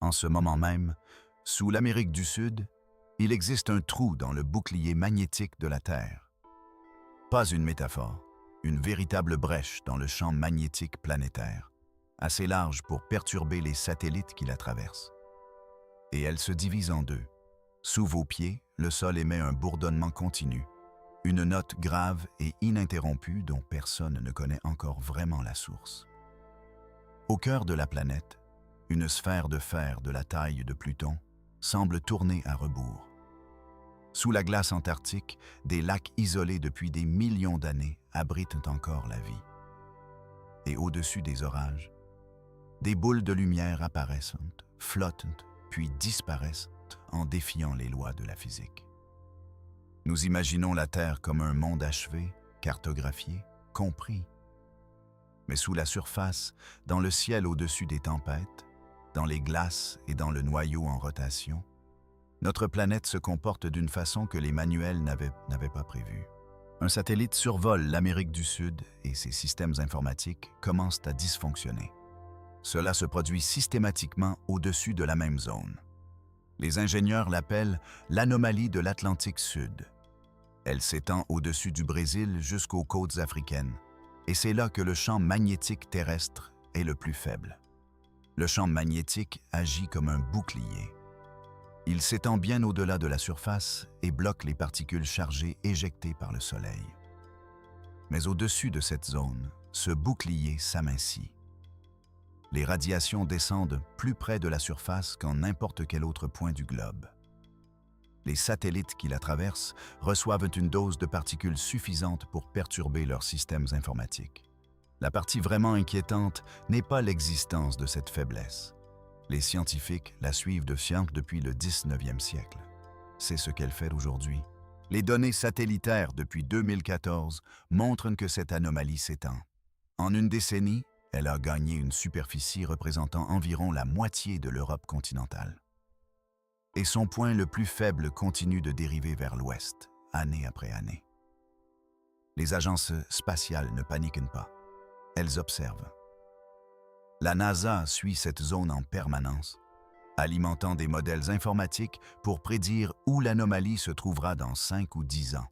En ce moment même, sous l'Amérique du Sud, il existe un trou dans le bouclier magnétique de la Terre. Pas une métaphore, une véritable brèche dans le champ magnétique planétaire, assez large pour perturber les satellites qui la traversent. Et elle se divise en deux. Sous vos pieds, le sol émet un bourdonnement continu, une note grave et ininterrompue dont personne ne connaît encore vraiment la source. Au cœur de la planète, une sphère de fer de la taille de Pluton semble tourner à rebours. Sous la glace antarctique, des lacs isolés depuis des millions d'années abritent encore la vie. Et au-dessus des orages, des boules de lumière apparaissent, flottent, puis disparaissent en défiant les lois de la physique. Nous imaginons la Terre comme un monde achevé, cartographié, compris. Mais sous la surface, dans le ciel au-dessus des tempêtes, dans les glaces et dans le noyau en rotation, notre planète se comporte d'une façon que les manuels n'avaient pas prévue. Un satellite survole l'Amérique du Sud et ses systèmes informatiques commencent à dysfonctionner. Cela se produit systématiquement au-dessus de la même zone. Les ingénieurs l'appellent l'anomalie de l'Atlantique Sud. Elle s'étend au-dessus du Brésil jusqu'aux côtes africaines, et c'est là que le champ magnétique terrestre est le plus faible. Le champ magnétique agit comme un bouclier. Il s'étend bien au-delà de la surface et bloque les particules chargées éjectées par le Soleil. Mais au-dessus de cette zone, ce bouclier s'amincit. Les radiations descendent plus près de la surface qu'en n'importe quel autre point du globe. Les satellites qui la traversent reçoivent une dose de particules suffisante pour perturber leurs systèmes informatiques. La partie vraiment inquiétante n'est pas l'existence de cette faiblesse. Les scientifiques la suivent de science depuis le 19e siècle. C'est ce qu'elle fait aujourd'hui. Les données satellitaires depuis 2014 montrent que cette anomalie s'étend. En une décennie, elle a gagné une superficie représentant environ la moitié de l'Europe continentale. Et son point le plus faible continue de dériver vers l'ouest, année après année. Les agences spatiales ne paniquent pas. Elles observent. La NASA suit cette zone en permanence, alimentant des modèles informatiques pour prédire où l'anomalie se trouvera dans 5 ou 10 ans.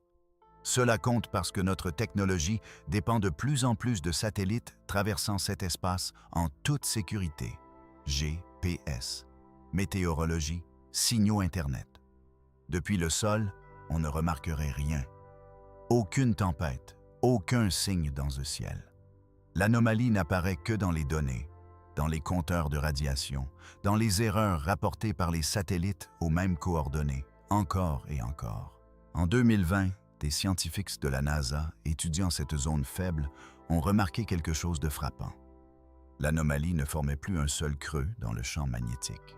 Cela compte parce que notre technologie dépend de plus en plus de satellites traversant cet espace en toute sécurité. GPS, météorologie, signaux Internet. Depuis le sol, on ne remarquerait rien. Aucune tempête, aucun signe dans le ciel. L'anomalie n'apparaît que dans les données, dans les compteurs de radiation, dans les erreurs rapportées par les satellites aux mêmes coordonnées, encore et encore. En 2020, des scientifiques de la NASA étudiant cette zone faible ont remarqué quelque chose de frappant. L'anomalie ne formait plus un seul creux dans le champ magnétique.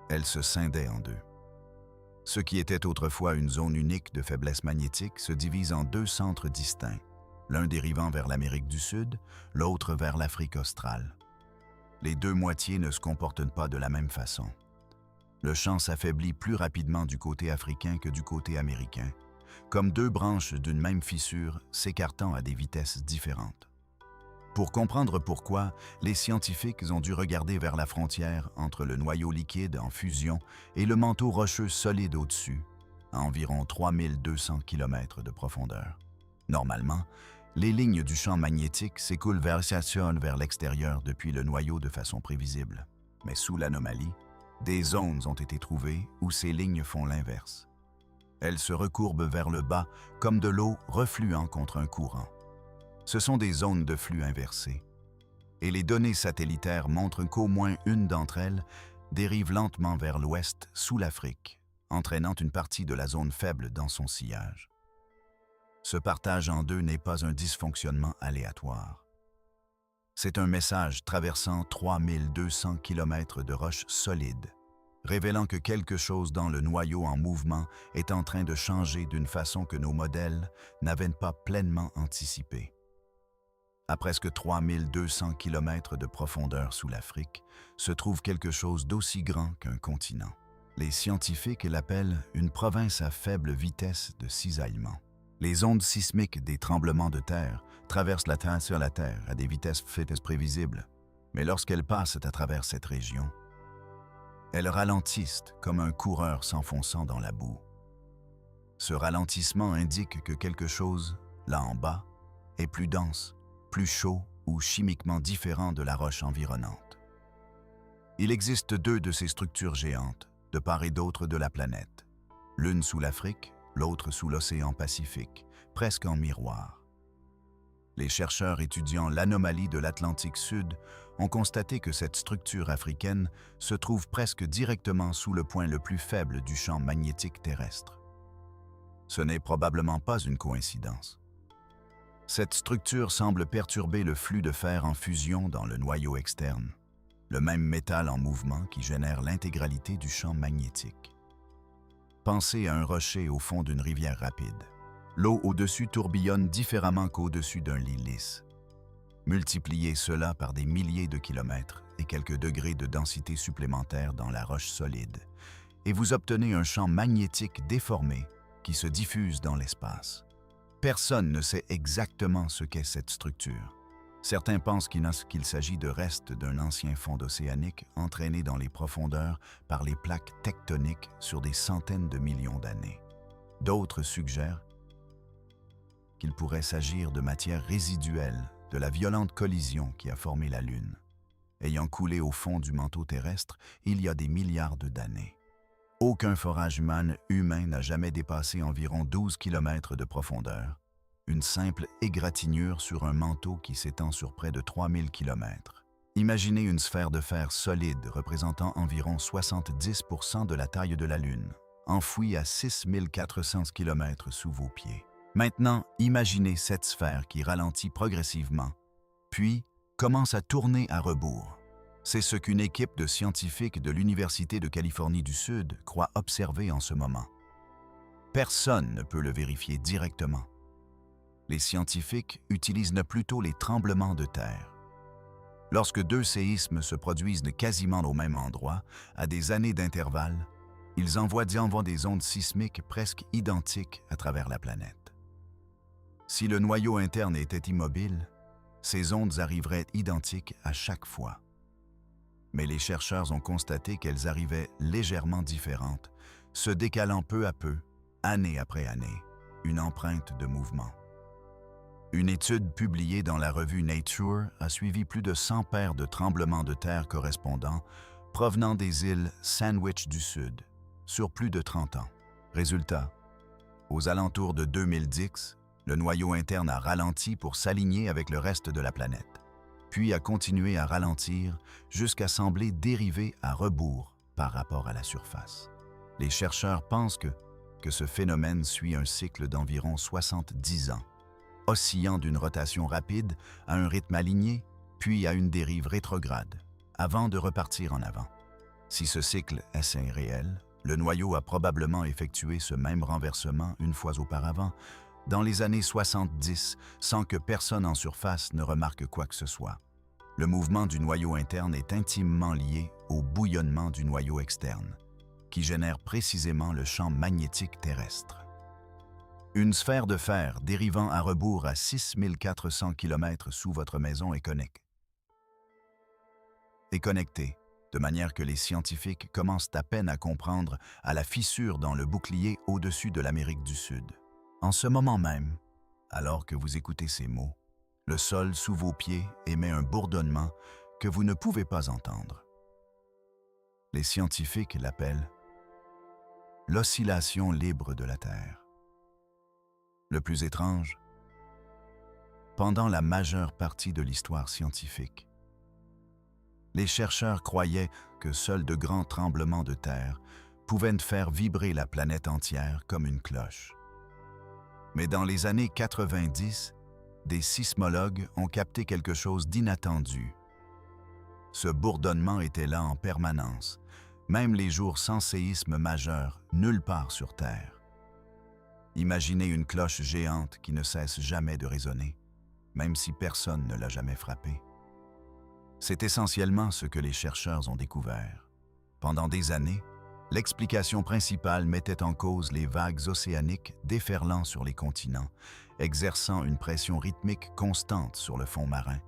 Elle se scindait en deux. Ce qui était autrefois une zone unique de faiblesse magnétique se divise en deux centres distincts, l'un dérivant vers l'Amérique du Sud, l'autre vers l'Afrique australe. Les deux moitiés ne se comportent pas de la même façon. Le champ s'affaiblit plus rapidement du côté africain que du côté américain, comme deux branches d'une même fissure s'écartant à des vitesses différentes. Pour comprendre pourquoi, les scientifiques ont dû regarder vers la frontière entre le noyau liquide en fusion et le manteau rocheux solide au-dessus, à environ 3200 km de profondeur. Normalement, les lignes du champ magnétique s'écoulent vers l'extérieur depuis le noyau de façon prévisible. Mais sous l'anomalie, des zones ont été trouvées où ces lignes font l'inverse. Elles se recourbent vers le bas comme de l'eau refluant contre un courant. Ce sont des zones de flux inversées. Et les données satellitaires montrent qu'au moins une d'entre elles dérive lentement vers l'ouest sous l'Afrique, entraînant une partie de la zone faible dans son sillage. Ce partage en deux n'est pas un dysfonctionnement aléatoire. C'est un message traversant 3200 km de roches solides, révélant que quelque chose dans le noyau en mouvement est en train de changer d'une façon que nos modèles n'avaient pas pleinement anticipée. À presque 3200 km de profondeur sous l'Afrique, se trouve quelque chose d'aussi grand qu'un continent. Les scientifiques l'appellent une province à faible vitesse de cisaillement. Les ondes sismiques des tremblements de terre traversent la Terre sur la Terre à des vitesses prévisibles, mais lorsqu'elles passent à travers cette région, Elles ralentissent comme un coureur s'enfonçant dans la boue. Ce ralentissement indique que quelque chose, là en bas, est plus dense, plus chaud ou chimiquement différent de la roche environnante. Il existe deux de ces structures géantes, de part et d'autre de la planète. L'une sous l'Afrique, l'autre sous l'océan Pacifique, presque en miroir. Les chercheurs étudiant l'anomalie de l'Atlantique Sud ont constaté que cette structure africaine se trouve presque directement sous le point le plus faible du champ magnétique terrestre. Ce n'est probablement pas une coïncidence. Cette structure semble perturber le flux de fer en fusion dans le noyau externe, le même métal en mouvement qui génère l'intégralité du champ magnétique. Pensez à un rocher au fond d'une rivière rapide. L'eau au-dessus tourbillonne différemment qu'au-dessus d'un lit lisse. Multipliez cela par des milliers de kilomètres et quelques degrés de densité supplémentaire dans la roche solide, et vous obtenez un champ magnétique déformé qui se diffuse dans l'espace. Personne ne sait exactement ce qu'est cette structure. Certains pensent qu'il s'agit de restes d'un ancien fond océanique entraîné dans les profondeurs par les plaques tectoniques sur des centaines de millions d'années. D'autres suggèrent qu'il pourrait s'agir de matière résiduelle de la violente collision qui a formé la Lune, ayant coulé au fond du manteau terrestre il y a des milliards d'années. Aucun forage humain n'a jamais dépassé environ 12 km de profondeur, une simple égratignure sur un manteau qui s'étend sur près de 3000 km. Imaginez une sphère de fer solide représentant environ 70% de la taille de la Lune, enfouie à 6400 km sous vos pieds. Maintenant, imaginez cette sphère qui ralentit progressivement, puis commence à tourner à rebours. C'est ce qu'une équipe de scientifiques de l'Université de Californie du Sud croit observer en ce moment. Personne ne peut le vérifier directement. Les scientifiques utilisent plutôt les tremblements de terre. Lorsque deux séismes se produisent quasiment au même endroit, à des années d'intervalle, ils envoient des ondes sismiques presque identiques à travers la planète. Si le noyau interne était immobile, ces ondes arriveraient identiques à chaque fois. Mais les chercheurs ont constaté qu'elles arrivaient légèrement différentes, se décalant peu à peu, année après année, une empreinte de mouvement. Une étude publiée dans la revue Nature a suivi plus de 100 paires de tremblements de terre correspondants provenant des îles Sandwich du Sud, sur plus de 30 ans. Résultat, aux alentours de 2010, le noyau interne a ralenti pour s'aligner avec le reste de la planète, puis a continué à ralentir jusqu'à sembler dériver à rebours par rapport à la surface. Les chercheurs pensent que ce phénomène suit un cycle d'environ 70 ans, oscillant d'une rotation rapide à un rythme aligné, puis à une dérive rétrograde, avant de repartir en avant. Si ce cycle est réel, le noyau a probablement effectué ce même renversement une fois auparavant, dans les années 70, sans que personne en surface ne remarque quoi que ce soit. Le mouvement du noyau interne est intimement lié au bouillonnement du noyau externe, qui génère précisément le champ magnétique terrestre. Une sphère de fer dérivant à rebours à 6400 km sous votre maison est connectée, de manière que les scientifiques commencent à peine à comprendre à la fissure dans le bouclier au-dessus de l'Amérique du Sud. En ce moment même, alors que vous écoutez ces mots, le sol sous vos pieds émet un bourdonnement que vous ne pouvez pas entendre. Les scientifiques l'appellent l'oscillation libre de la Terre. Le plus étrange, pendant la majeure partie de l'histoire scientifique, les chercheurs croyaient que seuls de grands tremblements de terre pouvaient faire vibrer la planète entière comme une cloche. Mais dans les années 90, des sismologues ont capté quelque chose d'inattendu. Ce bourdonnement était là en permanence, même les jours sans séisme majeur, nulle part sur Terre. Imaginez une cloche géante qui ne cesse jamais de résonner, même si personne ne l'a jamais frappée. C'est essentiellement ce que les chercheurs ont découvert. Pendant des années, l'explication principale mettait en cause les vagues océaniques déferlant sur les continents, exerçant une pression rythmique constante sur le fond marin,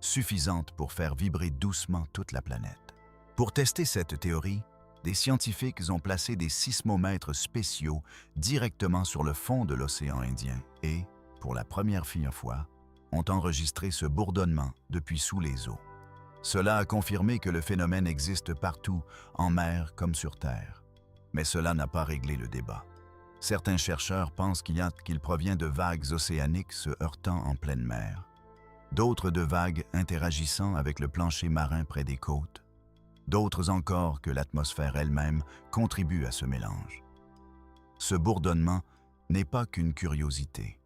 suffisante pour faire vibrer doucement toute la planète. Pour tester cette théorie, des scientifiques ont placé des sismomètres spéciaux directement sur le fond de l'océan Indien et, pour la première fois, ont enregistré ce bourdonnement depuis sous les eaux. Cela a confirmé que le phénomène existe partout, en mer comme sur Terre. Mais cela n'a pas réglé le débat. Certains chercheurs pensent qu'il provient de vagues océaniques se heurtant en pleine mer, d'autres de vagues interagissant avec le plancher marin près des côtes, d'autres encore que l'atmosphère elle-même contribue à ce mélange. Ce bourdonnement n'est pas qu'une curiosité.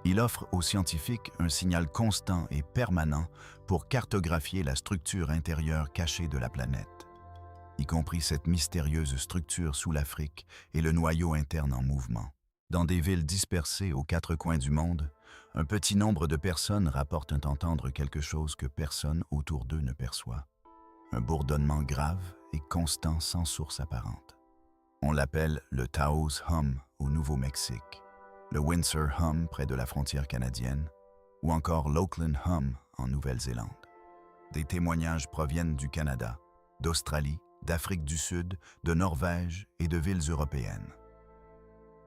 Il offre aux scientifiques un signal constant et permanent pour cartographier la structure intérieure cachée de la planète, y compris cette mystérieuse structure sous l'Afrique et le noyau interne en mouvement. Dans des villes dispersées aux quatre coins du monde, un petit nombre de personnes rapportent entendre quelque chose que personne autour d'eux ne perçoit. Un bourdonnement grave et constant sans source apparente. On l'appelle le Taos Hum au Nouveau-Mexique, le Windsor Hum près de la frontière canadienne, ou encore l'Auckland Hum en Nouvelle-Zélande. Des témoignages proviennent du Canada, d'Australie, d'Afrique du Sud, de Norvège et de villes européennes.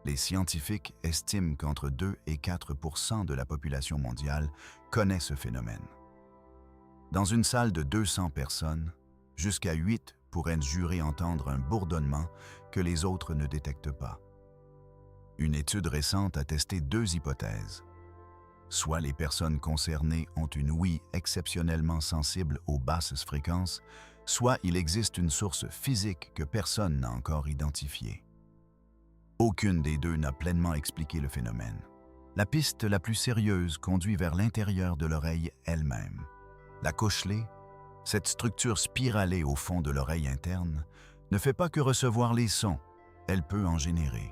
Les scientifiques estiment qu'entre 2 et 4% de la population mondiale connaît ce phénomène. Dans une salle de 200 personnes, jusqu'à 8 pourraient jurer entendre un bourdonnement que les autres ne détectent pas. Une étude récente a testé 2 hypothèses. Soit les personnes concernées ont une ouïe exceptionnellement sensible aux basses fréquences, soit il existe une source physique que personne n'a encore identifiée. Aucune des deux n'a pleinement expliqué le phénomène. La piste la plus sérieuse conduit vers l'intérieur de l'oreille elle-même. La cochelée, cette structure spiralée au fond de l'oreille interne, ne fait pas que recevoir les sons, elle peut en générer.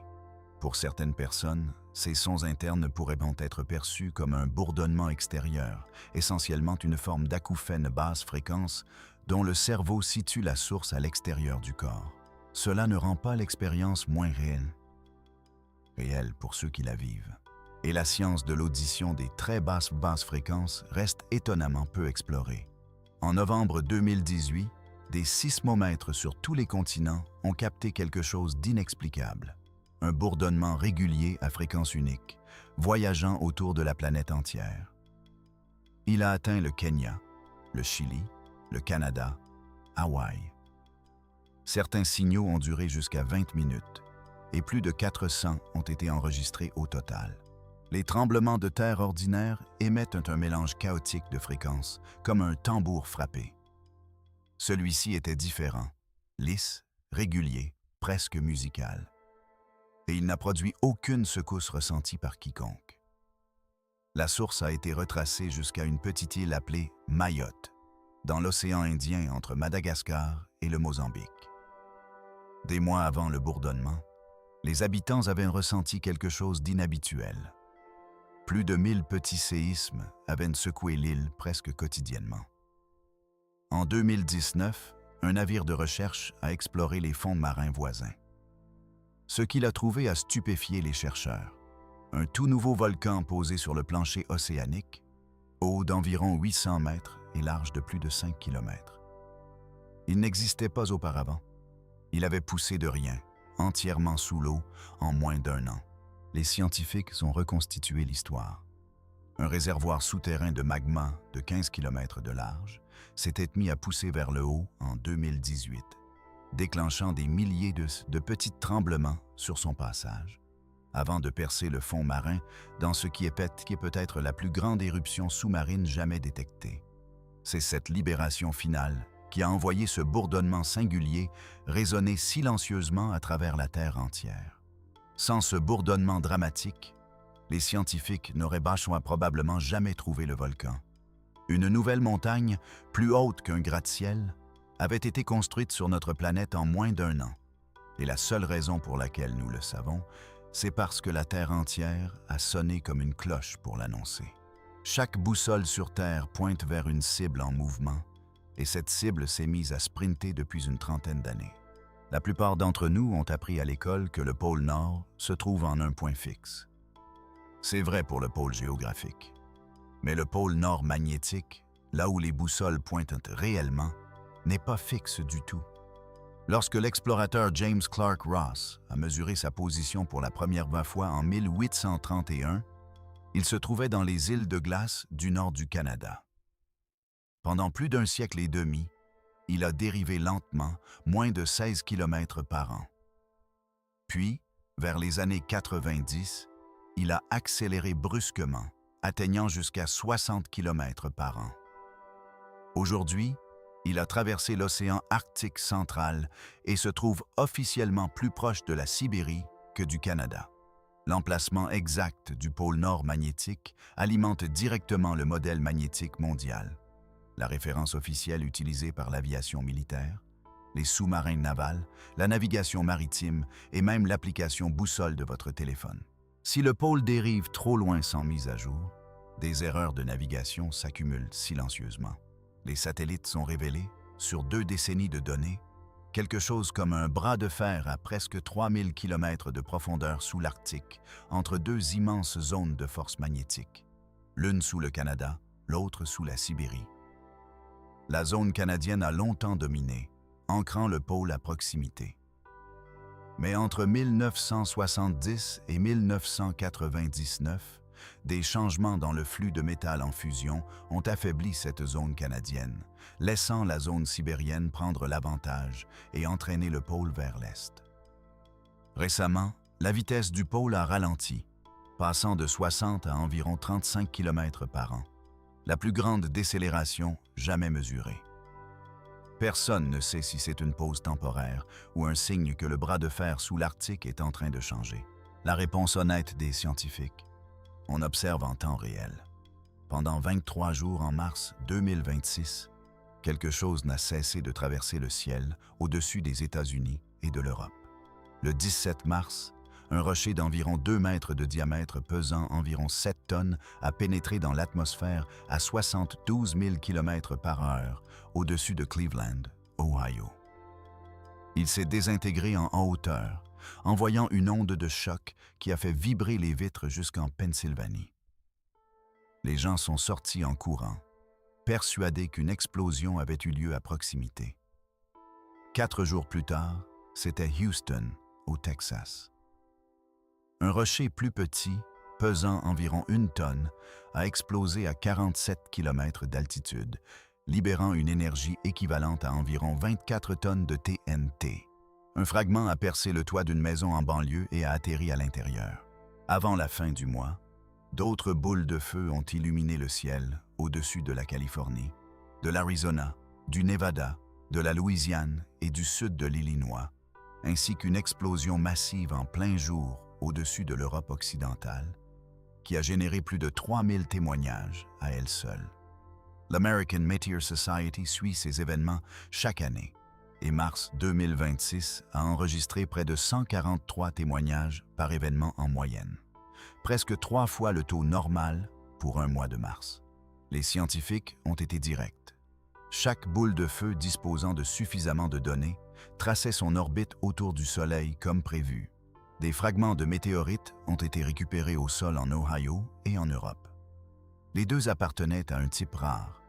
Pour certaines personnes, ces sons internes pourraient être perçus comme un bourdonnement extérieur, essentiellement une forme d'acouphène basse fréquence dont le cerveau situe la source à l'extérieur du corps. Cela ne rend pas l'expérience moins réelle pour ceux qui la vivent. Et la science de l'audition des très basses fréquences reste étonnamment peu explorée. En novembre 2018, des sismomètres sur tous les continents ont capté quelque chose d'inexplicable. Un bourdonnement régulier à fréquence unique, voyageant autour de la planète entière. Il a atteint le Kenya, le Chili, le Canada, Hawaï. Certains signaux ont duré jusqu'à 20 minutes et plus de 400 ont été enregistrés au total. Les tremblements de terre ordinaires émettent un mélange chaotique de fréquences, comme un tambour frappé. Celui-ci était différent, lisse, régulier, presque musical. Et il n'a produit aucune secousse ressentie par quiconque. La source a été retracée jusqu'à une petite île appelée Mayotte, dans l'océan Indien entre Madagascar et le Mozambique. Des mois avant le bourdonnement, les habitants avaient ressenti quelque chose d'inhabituel. Plus de 1000 petits séismes avaient secoué l'île presque quotidiennement. En 2019, un navire de recherche a exploré les fonds marins voisins. Ce qu'il a trouvé a stupéfié les chercheurs. Un tout nouveau volcan posé sur le plancher océanique, haut d'environ 800 mètres et large de plus de 5 km. Il n'existait pas auparavant. Il avait poussé de rien, entièrement sous l'eau, en moins d'1 an. Les scientifiques ont reconstitué l'histoire. Un réservoir souterrain de magma de 15 km de large s'était mis à pousser vers le haut en 2018, déclenchant des milliers de petits tremblements sur son passage, avant de percer le fond marin dans ce qui est peut-être la plus grande éruption sous-marine jamais détectée. C'est cette libération finale qui a envoyé ce bourdonnement singulier résonner silencieusement à travers la Terre entière. Sans ce bourdonnement dramatique, les scientifiques n'auraient probablement jamais trouvé le volcan. Une nouvelle montagne, plus haute qu'un gratte-ciel, avait été construite sur notre planète en moins d'1 an. Et la seule raison pour laquelle nous le savons, c'est parce que la Terre entière a sonné comme une cloche pour l'annoncer. Chaque boussole sur Terre pointe vers une cible en mouvement, et cette cible s'est mise à sprinter depuis une trentaine d'années. La plupart d'entre nous ont appris à l'école que le pôle Nord se trouve en un point fixe. C'est vrai pour le pôle géographique. Mais le pôle Nord magnétique, là où les boussoles pointent réellement, n'est pas fixe du tout. Lorsque l'explorateur James Clark Ross a mesuré sa position pour la première fois en 1831, il se trouvait dans les îles de glace du nord du Canada. Pendant plus d'un siècle et demi, il a dérivé lentement, moins de 16 km par an. Puis, vers les années 90, il a accéléré brusquement, atteignant jusqu'à 60 km par an. Aujourd'hui, il a traversé l'océan Arctique central et se trouve officiellement plus proche de la Sibérie que du Canada. L'emplacement exact du pôle nord magnétique alimente directement le modèle magnétique mondial, la référence officielle utilisée par l'aviation militaire, les sous-marins navals, la navigation maritime et même l'application boussole de votre téléphone. Si le pôle dérive trop loin sans mise à jour, des erreurs de navigation s'accumulent silencieusement. Les satellites sont révélés, sur 2 décennies de données, quelque chose comme un bras de fer à presque 3000 km de profondeur sous l'Arctique, entre 2 immenses zones de force magnétique, l'une sous le Canada, l'autre sous la Sibérie. La zone canadienne a longtemps dominé, ancrant le pôle à proximité. Mais entre 1970 et 1999, des changements dans le flux de métal en fusion ont affaibli cette zone canadienne, laissant la zone sibérienne prendre l'avantage et entraîner le pôle vers l'est. Récemment, la vitesse du pôle a ralenti, passant de 60 à environ 35 km par an, la plus grande décélération jamais mesurée. Personne ne sait si c'est une pause temporaire ou un signe que le bras de fer sous l'Arctique est en train de changer. La réponse honnête des scientifiques: on observe en temps réel. Pendant 23 jours en mars 2026, quelque chose n'a cessé de traverser le ciel au-dessus des États-Unis et de l'Europe. Le 17 mars, un rocher d'environ 2 mètres de diamètre pesant environ 7 tonnes a pénétré dans l'atmosphère à 72 000 km par heure au-dessus de Cleveland, Ohio. Il s'est désintégré en hauteur, envoyant une onde de choc qui a fait vibrer les vitres jusqu'en Pennsylvanie. Les gens sont sortis en courant, persuadés qu'une explosion avait eu lieu à proximité. 4 jours plus tard, c'était Houston, au Texas. Un rocher plus petit, pesant environ 1 tonne, a explosé à 47 km d'altitude, libérant une énergie équivalente à environ 24 tonnes de TNT. Un fragment a percé le toit d'une maison en banlieue et a atterri à l'intérieur. Avant la fin du mois, d'autres boules de feu ont illuminé le ciel au-dessus de la Californie, de l'Arizona, du Nevada, de la Louisiane et du sud de l'Illinois, ainsi qu'une explosion massive en plein jour au-dessus de l'Europe occidentale, qui a généré plus de 3000 témoignages à elle seule. L'American Meteor Society suit ces événements chaque année, et mars 2026 a enregistré près de 143 témoignages par événement en moyenne, presque 3 fois le taux normal pour un mois de mars. Les scientifiques ont été directs. Chaque boule de feu disposant de suffisamment de données traçait son orbite autour du Soleil comme prévu. Des fragments de météorites ont été récupérés au sol en Ohio et en Europe. Les 2 appartenaient à un type rare,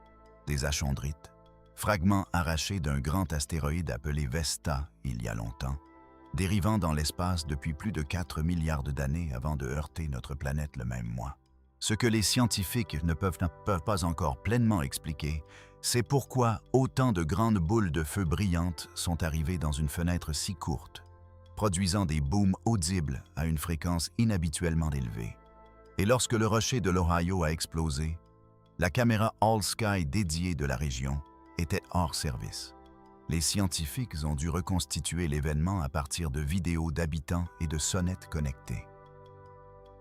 des achondrites, fragments arrachés d'un grand astéroïde appelé Vesta il y a longtemps, dérivant dans l'espace depuis plus de 4 milliards d'années avant de heurter notre planète le même mois. Ce que les scientifiques ne peuvent pas encore pleinement expliquer, c'est pourquoi autant de grandes boules de feu brillantes sont arrivées dans une fenêtre si courte, produisant des booms audibles à une fréquence inhabituellement élevée. Et lorsque le rocher de l'Ohio a explosé, la caméra All Sky dédiée de la région était hors service. Les scientifiques ont dû reconstituer l'événement à partir de vidéos d'habitants et de sonnettes connectées.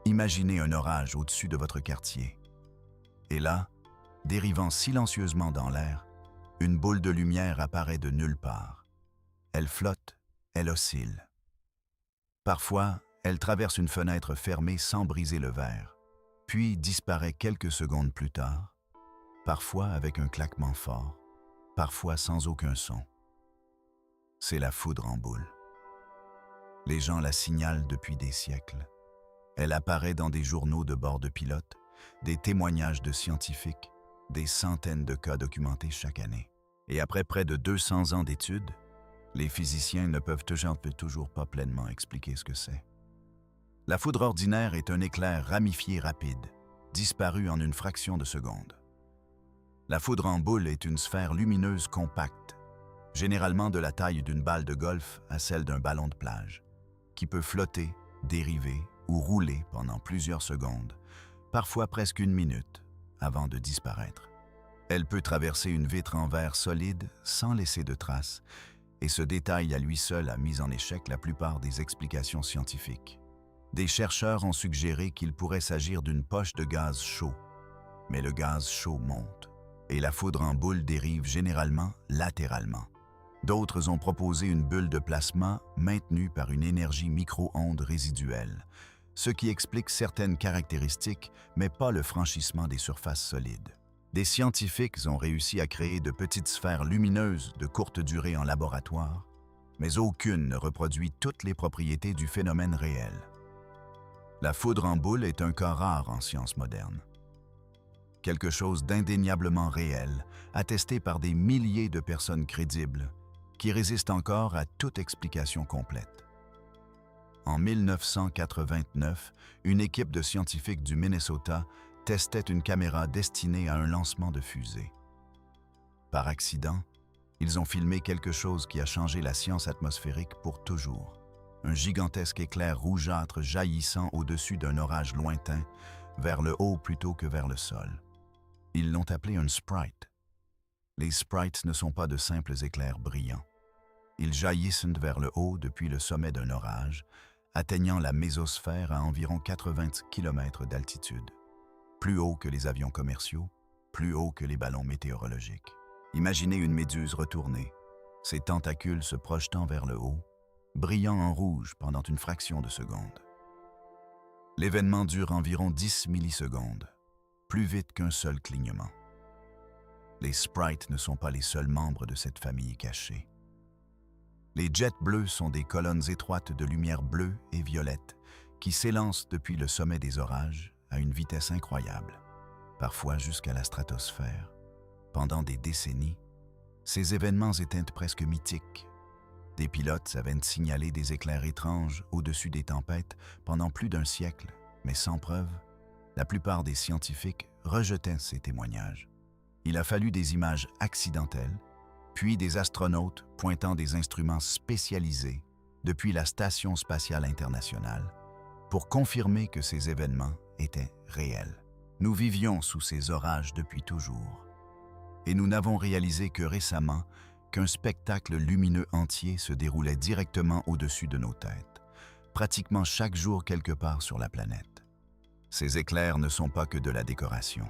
Imaginez un orage au-dessus de votre quartier. Et là, dérivant silencieusement dans l'air, une boule de lumière apparaît de nulle part. Elle flotte, elle oscille. Parfois, elle traverse une fenêtre fermée sans briser le verre, puis disparaît quelques secondes plus tard, parfois avec un claquement fort, parfois sans aucun son. C'est la foudre en boule. Les gens la signalent depuis des siècles. Elle apparaît dans des journaux de bord de pilote, des témoignages de scientifiques, des centaines de cas documentés chaque année. Et après près de 200 ans d'études, Les physiciens ne peuvent toujours pas pleinement expliquer ce que c'est. La foudre ordinaire est un éclair ramifié rapide, disparu en une fraction de seconde. La foudre en boule est une sphère lumineuse compacte, généralement de la taille d'une balle de golf à celle d'un ballon de plage, qui peut flotter, dériver ou rouler pendant plusieurs secondes, parfois presque une minute, avant de disparaître. Elle peut traverser une vitre en verre solide sans laisser de traces, et ce détail à lui seul a mis en échec la plupart des explications scientifiques. Des chercheurs ont suggéré qu'il pourrait s'agir d'une poche de gaz chaud, mais le gaz chaud monte, et la foudre en boule dérive généralement latéralement. D'autres ont proposé une bulle de plasma maintenue par une énergie micro-ondes résiduelle, ce qui explique certaines caractéristiques, mais pas le franchissement des surfaces solides. Des scientifiques ont réussi à créer de petites sphères lumineuses de courte durée en laboratoire, mais aucune ne reproduit toutes les propriétés du phénomène réel. La foudre en boule est un cas rare en sciences modernes. Quelque chose d'indéniablement réel, attesté par des milliers de personnes crédibles, qui résistent encore à toute explication complète. En 1989, une équipe de scientifiques du Minnesota testait une caméra destinée à un lancement de fusée. Par accident, ils ont filmé quelque chose qui a changé la science atmosphérique pour toujours. Un gigantesque éclair rougeâtre jaillissant au-dessus d'un orage lointain, vers le haut plutôt que vers le sol. Ils l'ont appelé un sprite. Les sprites ne sont pas de simples éclairs brillants. Ils jaillissent vers le haut depuis le sommet d'un orage, atteignant la mésosphère à environ 80 km d'altitude. Plus haut que les avions commerciaux, plus haut que les ballons météorologiques. Imaginez une méduse retournée, ses tentacules se projetant vers le haut, brillant en rouge pendant une fraction de seconde. L'événement dure environ 10 millisecondes, plus vite qu'un seul clignement. Les sprites ne sont pas les seuls membres de cette famille cachée. Les jets bleus sont des colonnes étroites de lumière bleue et violette qui s'élancent depuis le sommet des orages à une vitesse incroyable, parfois jusqu'à la stratosphère. Pendant des décennies, ces événements étaient presque mythiques. Des pilotes savaient signaler des éclairs étranges au-dessus des tempêtes pendant plus d'un siècle, mais sans preuve, la plupart des scientifiques rejetaient ces témoignages. Il a fallu des images accidentelles, puis des astronautes pointant des instruments spécialisés depuis la Station spatiale internationale pour confirmer que ces événements étaient réels. Nous vivions sous ces orages depuis toujours, et nous n'avons réalisé que récemment qu'un spectacle lumineux entier se déroulait directement au-dessus de nos têtes, pratiquement chaque jour quelque part sur la planète. Ces éclairs ne sont pas que de la décoration.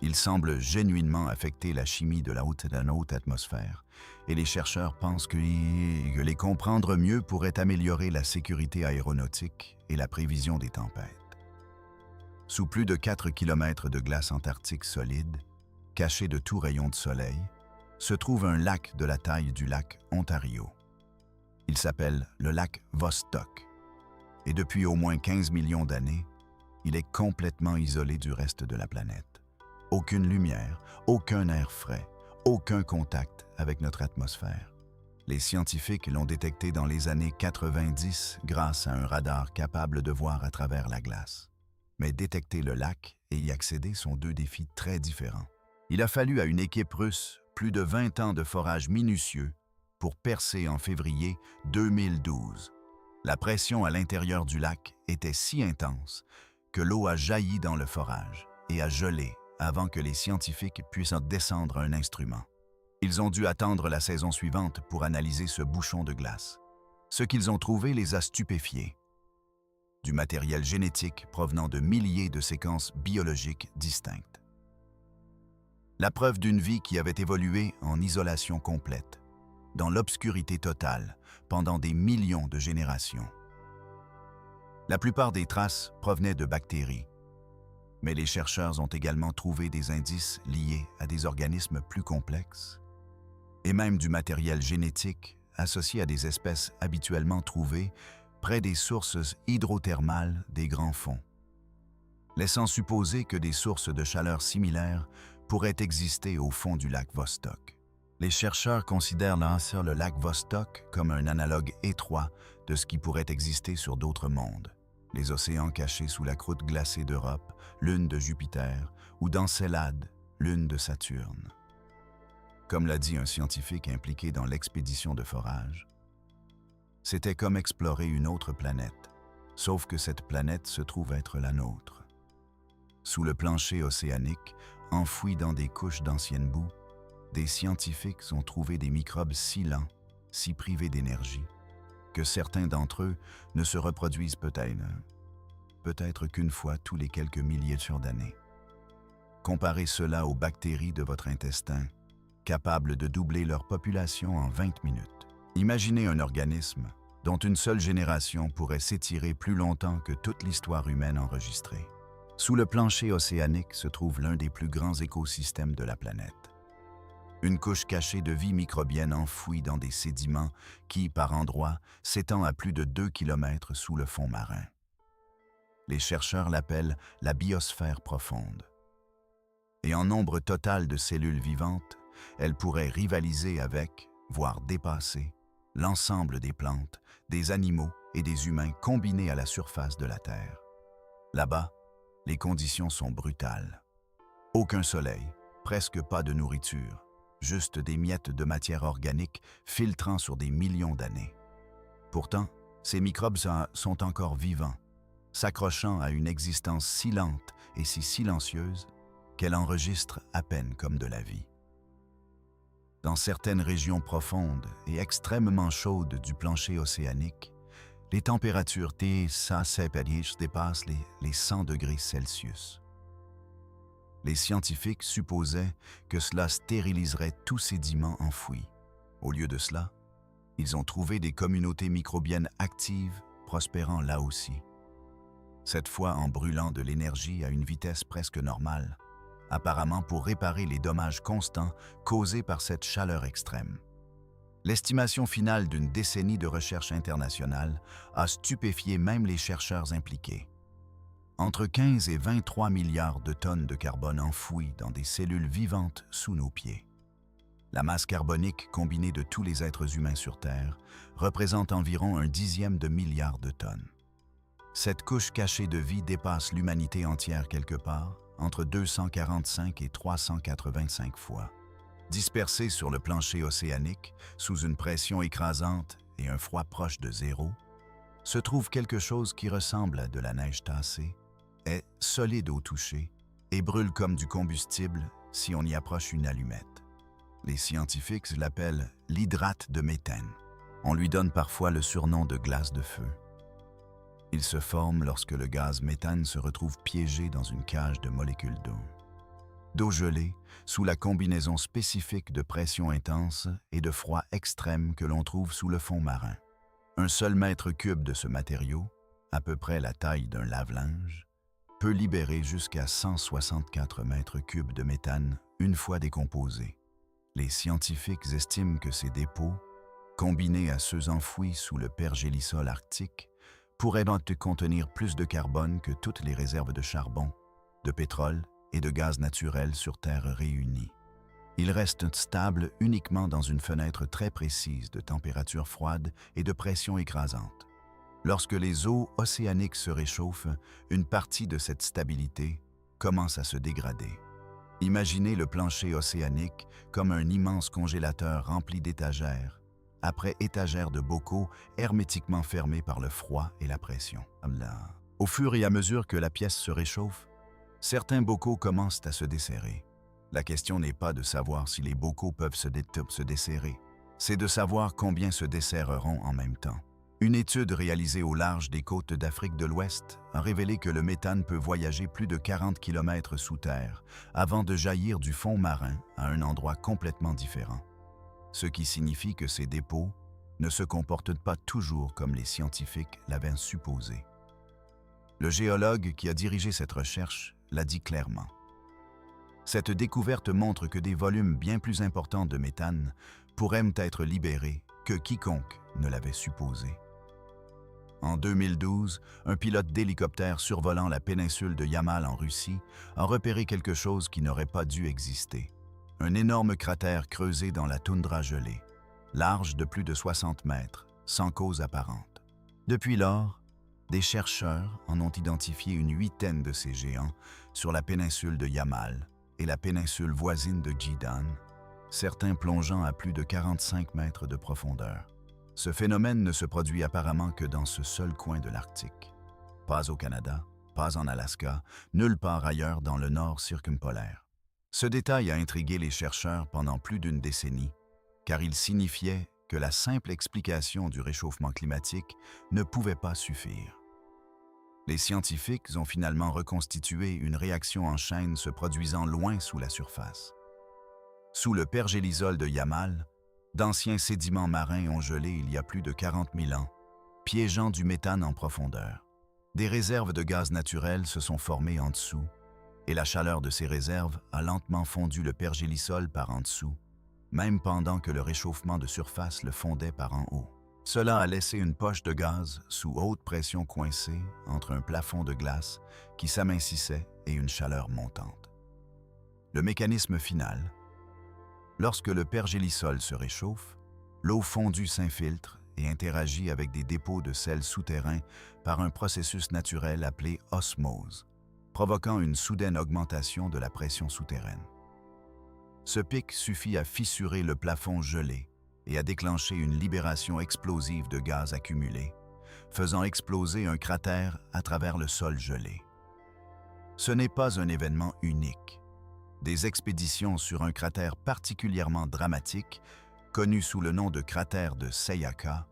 Ils semblent genuinement affecter la chimie de la haute atmosphère, et les chercheurs pensent que les comprendre mieux pourrait améliorer la sécurité aéronautique et la prévision des tempêtes. Sous plus de 4 km de glace antarctique solide, caché de tout rayon de soleil, se trouve un lac de la taille du lac Ontario. Il s'appelle le lac Vostok, et depuis au moins 15 millions d'années, il est complètement isolé du reste de la planète. Aucune lumière, aucun air frais, aucun contact avec notre atmosphère. Les scientifiques l'ont détecté dans les années 90 grâce à un radar capable de voir à travers la glace. Mais détecter le lac et y accéder sont deux défis très différents. Il a fallu à une équipe russe plus de 20 ans de forage minutieux pour percer en février 2012. La pression à l'intérieur du lac était si intense que l'eau a jailli dans le forage et a gelé avant que les scientifiques puissent en descendre un instrument. Ils ont dû attendre la saison suivante pour analyser ce bouchon de glace. Ce qu'ils ont trouvé les a stupéfiés. Du matériel génétique provenant de milliers de séquences biologiques distinctes. La preuve d'une vie qui avait évolué en isolation complète, dans l'obscurité totale, pendant des millions de générations. La plupart des traces provenaient de bactéries, mais les chercheurs ont également trouvé des indices liés à des organismes plus complexes, et même du matériel génétique associé à des espèces habituellement trouvées près des sources hydrothermales des grands fonds, laissant supposer que des sources de chaleur similaires pourraient exister au fond du lac Vostok. Les chercheurs considèrent là le lac Vostok comme un analogue étroit de ce qui pourrait exister sur d'autres mondes. Les océans cachés sous la croûte glacée d'Europe, lune de Jupiter, ou d'Encelade, lune de Saturne. Comme l'a dit un scientifique impliqué dans l'expédition de forage, c'était comme explorer une autre planète, sauf que cette planète se trouve être la nôtre. Sous le plancher océanique, enfoui dans des couches d'anciennes boues, des scientifiques ont trouvé des microbes si lents, si privés d'énergie, que certains d'entre eux ne se reproduisent peut-être qu'une fois tous les quelques milliers d'années. Comparez cela aux bactéries de votre intestin, capables de doubler leur population en 20 minutes. Imaginez un organisme dont une seule génération pourrait s'étirer plus longtemps que toute l'histoire humaine enregistrée. Sous le plancher océanique se trouve l'un des plus grands écosystèmes de la planète. Une couche cachée de vie microbienne enfouie dans des sédiments qui, par endroits, s'étend à plus de 2 km sous le fond marin. Les chercheurs l'appellent la biosphère profonde. Et en nombre total de cellules vivantes, elle pourrait rivaliser avec, voire dépasser, l'ensemble des plantes, des animaux et des humains combinés à la surface de la Terre. Là-bas, les conditions sont brutales. Aucun soleil, presque pas de nourriture, juste des miettes de matière organique filtrant sur des millions d'années. Pourtant, ces microbes sont encore vivants, s'accrochant à une existence si lente et si silencieuse qu'elle enregistre à peine comme de la vie. Dans certaines régions profondes et extrêmement chaudes du plancher océanique, les températures dépassent les 100 degrés Celsius. Les scientifiques supposaient que cela stériliserait tout sédiment enfoui. Au lieu de cela, ils ont trouvé des communautés microbiennes actives prospérant là aussi. Cette fois en brûlant de l'énergie à une vitesse presque normale, apparemment pour réparer les dommages constants causés par cette chaleur extrême. L'estimation finale d'une décennie de recherche internationale a stupéfié même les chercheurs impliqués. Entre 15 et 23 milliards de tonnes de carbone enfouies dans des cellules vivantes sous nos pieds. La masse carbonique combinée de tous les êtres humains sur Terre représente environ 1/10 de milliard de tonnes. Cette couche cachée de vie dépasse l'humanité entière quelque part, entre 245 et 385 fois. Dispersée sur le plancher océanique, sous une pression écrasante et un froid proche de zéro, se trouve quelque chose qui ressemble à de la neige tassée, est solide au toucher et brûle comme du combustible si on y approche une allumette. Les scientifiques l'appellent l'hydrate de méthane. On lui donne parfois le surnom de glace de feu. Il se forme lorsque le gaz méthane se retrouve piégé dans une cage de molécules d'eau. D'eau gelée, sous la combinaison spécifique de pression intense et de froid extrême que l'on trouve sous le fond marin. Un seul mètre cube de ce matériau, à peu près la taille d'un lave-linge, peut libérer jusqu'à 164 mètres cubes de méthane une fois décomposé. Les scientifiques estiment que ces dépôts, combinés à ceux enfouis sous le pergélisol arctique, pourraient donc contenir plus de carbone que toutes les réserves de charbon, de pétrole et de gaz naturel sur Terre réunis. Ils restent stables uniquement dans une fenêtre très précise de température froide et de pression écrasante. Lorsque les eaux océaniques se réchauffent, une partie de cette stabilité commence à se dégrader. Imaginez le plancher océanique comme un immense congélateur rempli d'étagères, après étagères de bocaux hermétiquement fermés par le froid et la pression. Au fur et à mesure que la pièce se réchauffe, certains bocaux commencent à se desserrer. La question n'est pas de savoir si les bocaux peuvent se desserrer, c'est de savoir combien se desserreront en même temps. Une étude réalisée au large des côtes d'Afrique de l'Ouest a révélé que le méthane peut voyager plus de 40 km sous terre avant de jaillir du fond marin à un endroit complètement différent. Ce qui signifie que ces dépôts ne se comportent pas toujours comme les scientifiques l'avaient supposé. Le géologue qui a dirigé cette recherche l'a dit clairement. Cette découverte montre que des volumes bien plus importants de méthane pourraient être libérés que quiconque ne l'avait supposé. En 2012, un pilote d'hélicoptère survolant la péninsule de Yamal en Russie a repéré quelque chose qui n'aurait pas dû exister. Un énorme cratère creusé dans la toundra gelée, large de plus de 60 mètres, sans cause apparente. Depuis lors, des chercheurs en ont identifié une huitaine de ces géants sur la péninsule de Yamal et la péninsule voisine de Jidan, certains plongeant à plus de 45 mètres de profondeur. Ce phénomène ne se produit apparemment que dans ce seul coin de l'Arctique. Pas au Canada, pas en Alaska, nulle part ailleurs dans le nord circumpolaire. Ce détail a intrigué les chercheurs pendant plus d'une décennie, car il signifiait que la simple explication du réchauffement climatique ne pouvait pas suffire. Les scientifiques ont finalement reconstitué une réaction en chaîne se produisant loin sous la surface. Sous le pergélisol de Yamal, d'anciens sédiments marins ont gelé il y a plus de 40 000 ans, piégeant du méthane en profondeur. Des réserves de gaz naturel se sont formées en dessous, et la chaleur de ces réserves a lentement fondu le pergélisol par en dessous, même pendant que le réchauffement de surface le fondait par en haut. Cela a laissé une poche de gaz sous haute pression coincée entre un plafond de glace qui s'amincissait et une chaleur montante. Le mécanisme final: lorsque le pergélisol se réchauffe, l'eau fondue s'infiltre et interagit avec des dépôts de sel souterrains par un processus naturel appelé osmose, provoquant une soudaine augmentation de la pression souterraine. Ce pic suffit à fissurer le plafond gelé et à déclencher une libération explosive de gaz accumulé, faisant exploser un cratère à travers le sol gelé. Ce n'est pas un événement unique. Des expéditions sur un cratère particulièrement dramatique, connu sous le nom de cratère de Sayaka,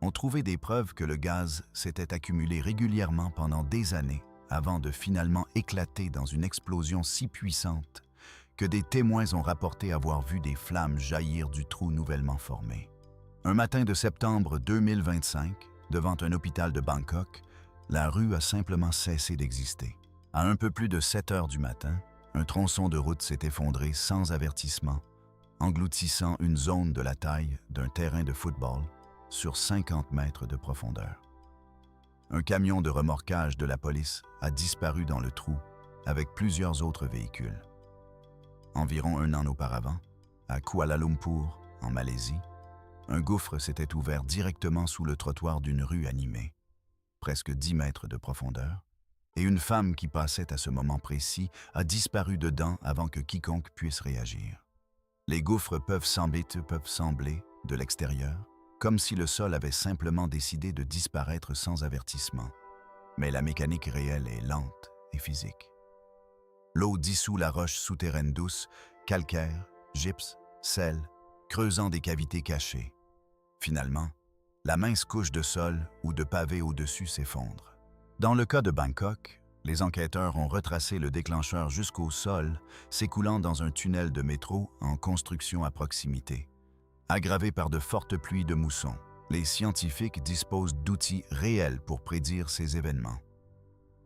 ont trouvé des preuves que le gaz s'était accumulé régulièrement pendant des années avant de finalement éclater dans une explosion si puissante que des témoins ont rapporté avoir vu des flammes jaillir du trou nouvellement formé. Un matin de septembre 2025, devant un hôpital de Bangkok, la rue a simplement cessé d'exister. À un peu plus de 7 heures du matin, un tronçon de route s'est effondré sans avertissement, engloutissant une zone de la taille d'un terrain de football sur 50 mètres de profondeur. Un camion de remorquage de la police a disparu dans le trou avec plusieurs autres véhicules. Environ un an auparavant, à Kuala Lumpur, en Malaisie, un gouffre s'était ouvert directement sous le trottoir d'une rue animée, presque 10 mètres de profondeur, et une femme qui passait à ce moment précis a disparu dedans avant que quiconque puisse réagir. Les gouffres peuvent sembler, de l'extérieur, comme si le sol avait simplement décidé de disparaître sans avertissement. Mais la mécanique réelle est lente et physique. L'eau dissout la roche souterraine douce, calcaire, gypse, sel, creusant des cavités cachées. Finalement, la mince couche de sol ou de pavé au-dessus s'effondre. Dans le cas de Bangkok, les enquêteurs ont retracé le déclencheur jusqu'au sol, s'écoulant dans un tunnel de métro en construction à proximité. Aggravé par de fortes pluies de mousson, les scientifiques disposent d'outils réels pour prédire ces événements.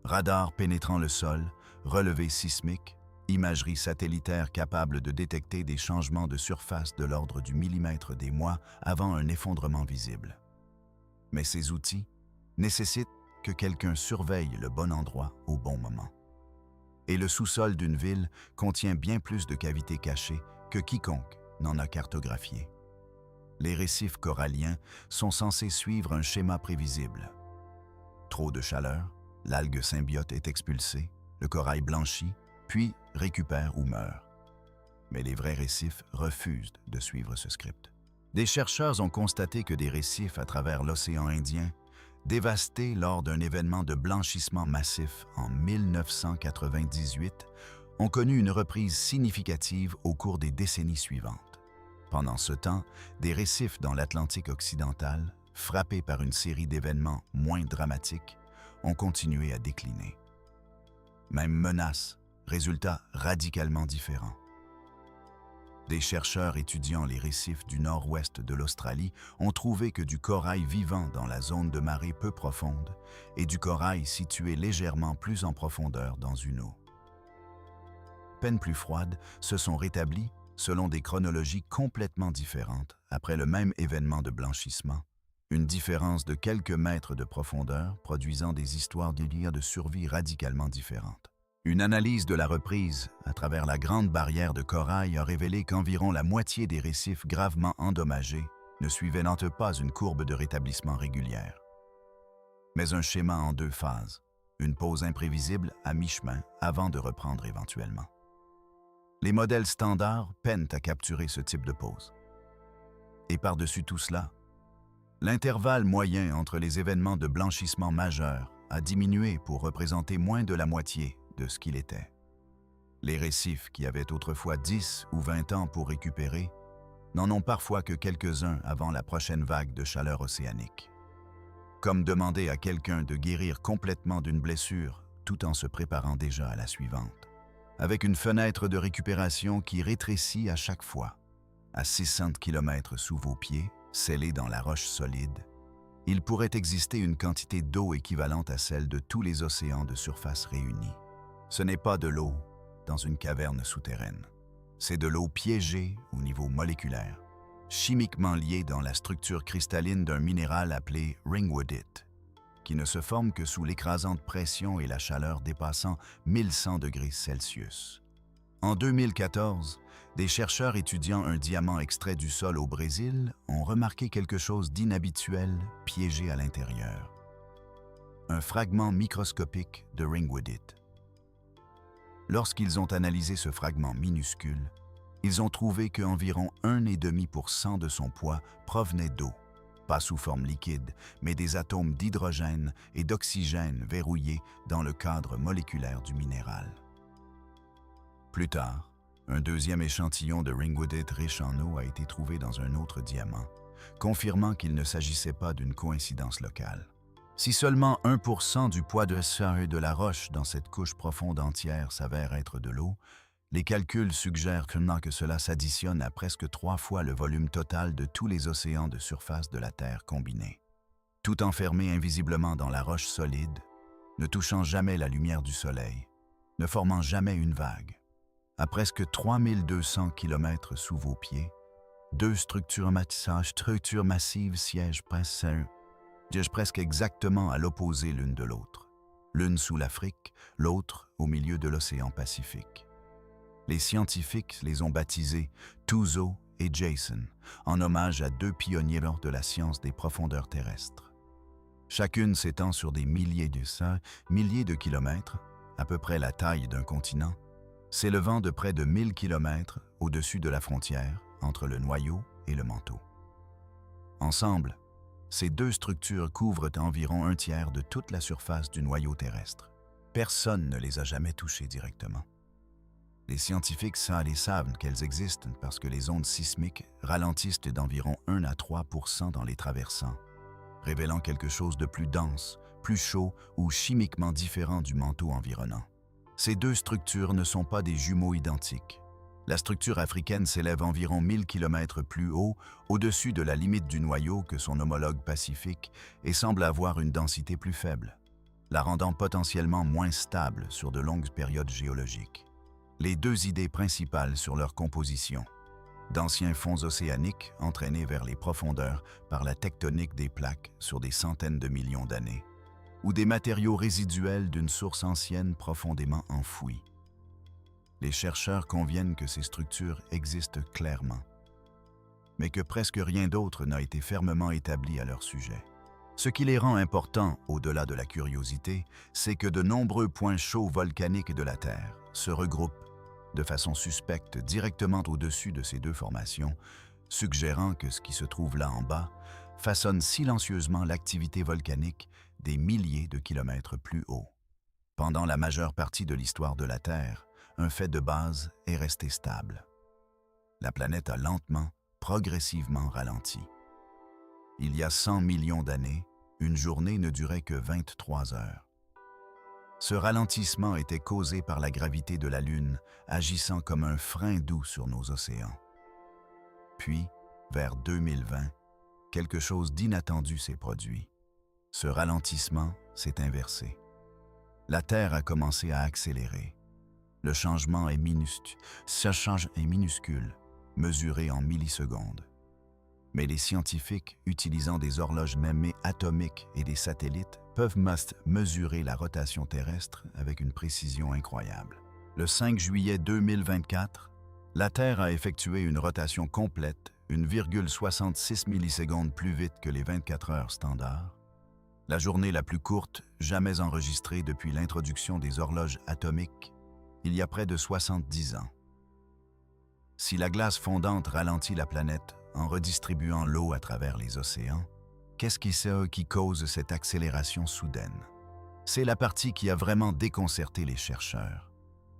Radars pénétrant le sol, relevés sismiques, imagerie satellitaire capable de détecter des changements de surface de l'ordre du millimètre des mois avant un effondrement visible. Mais ces outils nécessitent que quelqu'un surveille le bon endroit au bon moment. Et le sous-sol d'une ville contient bien plus de cavités cachées que quiconque n'en a cartographié. Les récifs coralliens sont censés suivre un schéma prévisible. Trop de chaleur, l'algue symbiote est expulsée, le corail blanchit, puis récupère ou meurt. Mais les vrais récifs refusent de suivre ce script. Des chercheurs ont constaté que des récifs à travers l'océan Indien, dévastés lors d'un événement de blanchissement massif en 1998, ont connu une reprise significative au cours des décennies suivantes. Pendant ce temps, des récifs dans l'Atlantique occidental, frappés par une série d'événements moins dramatiques, ont continué à décliner. Même menace, résultat radicalement différent. Des chercheurs étudiant les récifs du nord-ouest de l'Australie ont trouvé que du corail vivant dans la zone de marée peu profonde et du corail situé légèrement plus en profondeur dans une eau. Peines plus froides se sont rétablies selon des chronologies complètement différentes après le même événement de blanchissement, une différence de quelques mètres de profondeur produisant des histoires d'élire de survie radicalement différentes. Une analyse de la reprise à travers la grande barrière de corail a révélé qu'environ la moitié des récifs gravement endommagés ne suivaient pas une courbe de rétablissement régulière, mais un schéma en 2 phases, une pause imprévisible à mi-chemin avant de reprendre éventuellement. Les modèles standards peinent à capturer ce type de pause. Et par-dessus tout cela, l'intervalle moyen entre les événements de blanchissement majeurs a diminué pour représenter moins de la moitié de ce qu'il était. Les récifs qui avaient autrefois 10 ou 20 ans pour récupérer n'en ont parfois que quelques-uns avant la prochaine vague de chaleur océanique. Comme demander à quelqu'un de guérir complètement d'une blessure tout en se préparant déjà à la suivante, avec une fenêtre de récupération qui rétrécit à chaque fois. À 600 km sous vos pieds, scellés dans la roche solide, il pourrait exister une quantité d'eau équivalente à celle de tous les océans de surface réunis. Ce n'est pas de l'eau dans une caverne souterraine. C'est de l'eau piégée au niveau moléculaire, chimiquement liée dans la structure cristalline d'un minéral appelé ringwoodite, qui ne se forme que sous l'écrasante pression et la chaleur dépassant 1100 degrés Celsius. En 2014, des chercheurs étudiant un diamant extrait du sol au Brésil ont remarqué quelque chose d'inhabituel piégé à l'intérieur. Un fragment microscopique de ringwoodite. Lorsqu'ils ont analysé ce fragment minuscule, ils ont trouvé qu'environ 1,5% de son poids provenait d'eau, pas sous forme liquide, mais des atomes d'hydrogène et d'oxygène verrouillés dans le cadre moléculaire du minéral. Plus tard, un deuxième échantillon de ringwoodite riche en eau a été trouvé dans un autre diamant, confirmant qu'il ne s'agissait pas d'une coïncidence locale. Si seulement 1% du poids de la roche dans cette couche profonde entière s'avère être de l'eau, les calculs suggèrent que cela s'additionne à presque 3 fois le volume total de tous les océans de surface de la Terre combinés. Tout enfermé invisiblement dans la roche solide, ne touchant jamais la lumière du soleil, ne formant jamais une vague. À presque 3200 km sous vos pieds, 2 structures massives siègent presque exactement à l'opposé l'une de l'autre, l'une sous l'Afrique, l'autre au milieu de l'océan Pacifique. Les scientifiques les ont baptisés Tuzo et Jason, en hommage à 2 pionniers de la science des profondeurs terrestres. Chacune s'étend sur des milliers de kilomètres, à peu près la taille d'un continent, s'élevant de près de 1000 km au-dessus de la frontière entre le noyau et le manteau. Ensemble, ces 2 structures couvrent environ 1/3 de toute la surface du noyau terrestre. Personne ne les a jamais touchées directement. Les scientifiques savent qu'elles existent parce que les ondes sismiques ralentissent d'environ 1 à 3% dans les traversants, révélant quelque chose de plus dense, plus chaud ou chimiquement différent du manteau environnant. Ces 2 structures ne sont pas des jumeaux identiques. La structure africaine s'élève environ 1000 km plus haut, au-dessus de la limite du noyau que son homologue pacifique et semble avoir une densité plus faible, la rendant potentiellement moins stable sur de longues périodes géologiques. Les 2 idées principales sur leur composition: d'anciens fonds océaniques entraînés vers les profondeurs par la tectonique des plaques sur des centaines de millions d'années, ou des matériaux résiduels d'une source ancienne profondément enfouie. Les chercheurs conviennent que ces structures existent clairement, mais que presque rien d'autre n'a été fermement établi à leur sujet. Ce qui les rend importants, au-delà de la curiosité, c'est que de nombreux points chauds volcaniques de la Terre se regroupent de façon suspecte directement au-dessus de ces 2 formations, suggérant que ce qui se trouve là en bas façonne silencieusement l'activité volcanique des milliers de kilomètres plus haut. Pendant la majeure partie de l'histoire de la Terre, un fait de base est resté stable. La planète a lentement, progressivement ralenti. Il y a 100 millions d'années, une journée ne durait que 23 heures. Ce ralentissement était causé par la gravité de la Lune, agissant comme un frein doux sur nos océans. Puis, vers 2020, quelque chose d'inattendu s'est produit. Ce ralentissement s'est inversé. La Terre a commencé à accélérer. Le changement est minuscule, mesuré en millisecondes. Mais les scientifiques, utilisant des horloges atomiques et des satellites, peuvent mesurer la rotation terrestre avec une précision incroyable. Le 5 juillet 2024, la Terre a effectué une rotation complète, 1,66 millisecondes plus vite que les 24 heures standards, la journée la plus courte jamais enregistrée depuis l'introduction des horloges atomiques il y a près de 70 ans. Si la glace fondante ralentit la planète en redistribuant l'eau à travers les océans, qu'est-ce qui cause cette accélération soudaine? C'est la partie qui a vraiment déconcerté les chercheurs.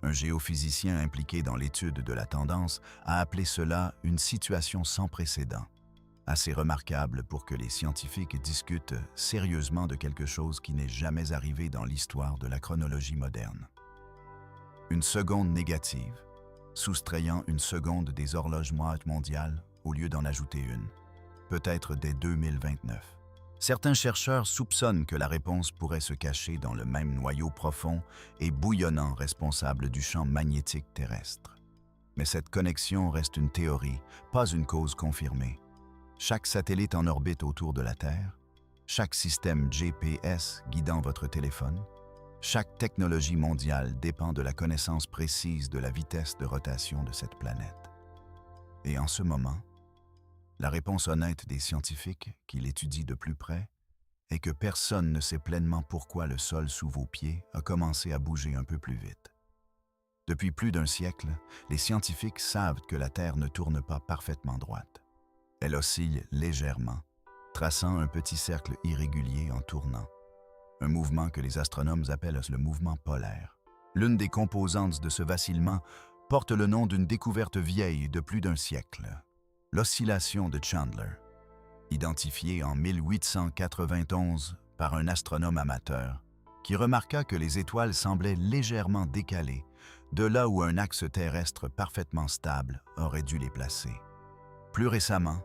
Un géophysicien impliqué dans l'étude de la tendance a appelé cela une situation sans précédent, assez remarquable pour que les scientifiques discutent sérieusement de quelque chose qui n'est jamais arrivé dans l'histoire de la chronologie moderne. Une seconde négative, soustrayant une seconde des horloges mondiales au lieu d'en ajouter une, peut-être dès 2029. Certains chercheurs soupçonnent que la réponse pourrait se cacher dans le même noyau profond et bouillonnant responsable du champ magnétique terrestre. Mais cette connexion reste une théorie, pas une cause confirmée. Chaque satellite en orbite autour de la Terre, chaque système GPS guidant votre téléphone, chaque technologie mondiale dépend de la connaissance précise de la vitesse de rotation de cette planète. Et en ce moment, la réponse honnête des scientifiques qui l'étudient de plus près est que personne ne sait pleinement pourquoi le sol sous vos pieds a commencé à bouger un peu plus vite. Depuis plus d'un siècle, les scientifiques savent que la Terre ne tourne pas parfaitement droite. Elle oscille légèrement, traçant un petit cercle irrégulier en tournant, un mouvement que les astronomes appellent le mouvement polaire. L'une des composantes de ce vacillement porte le nom d'une découverte vieille de plus d'un siècle, l'oscillation de Chandler, identifiée en 1891 par un astronome amateur qui remarqua que les étoiles semblaient légèrement décalées de là où un axe terrestre parfaitement stable aurait dû les placer. Plus récemment,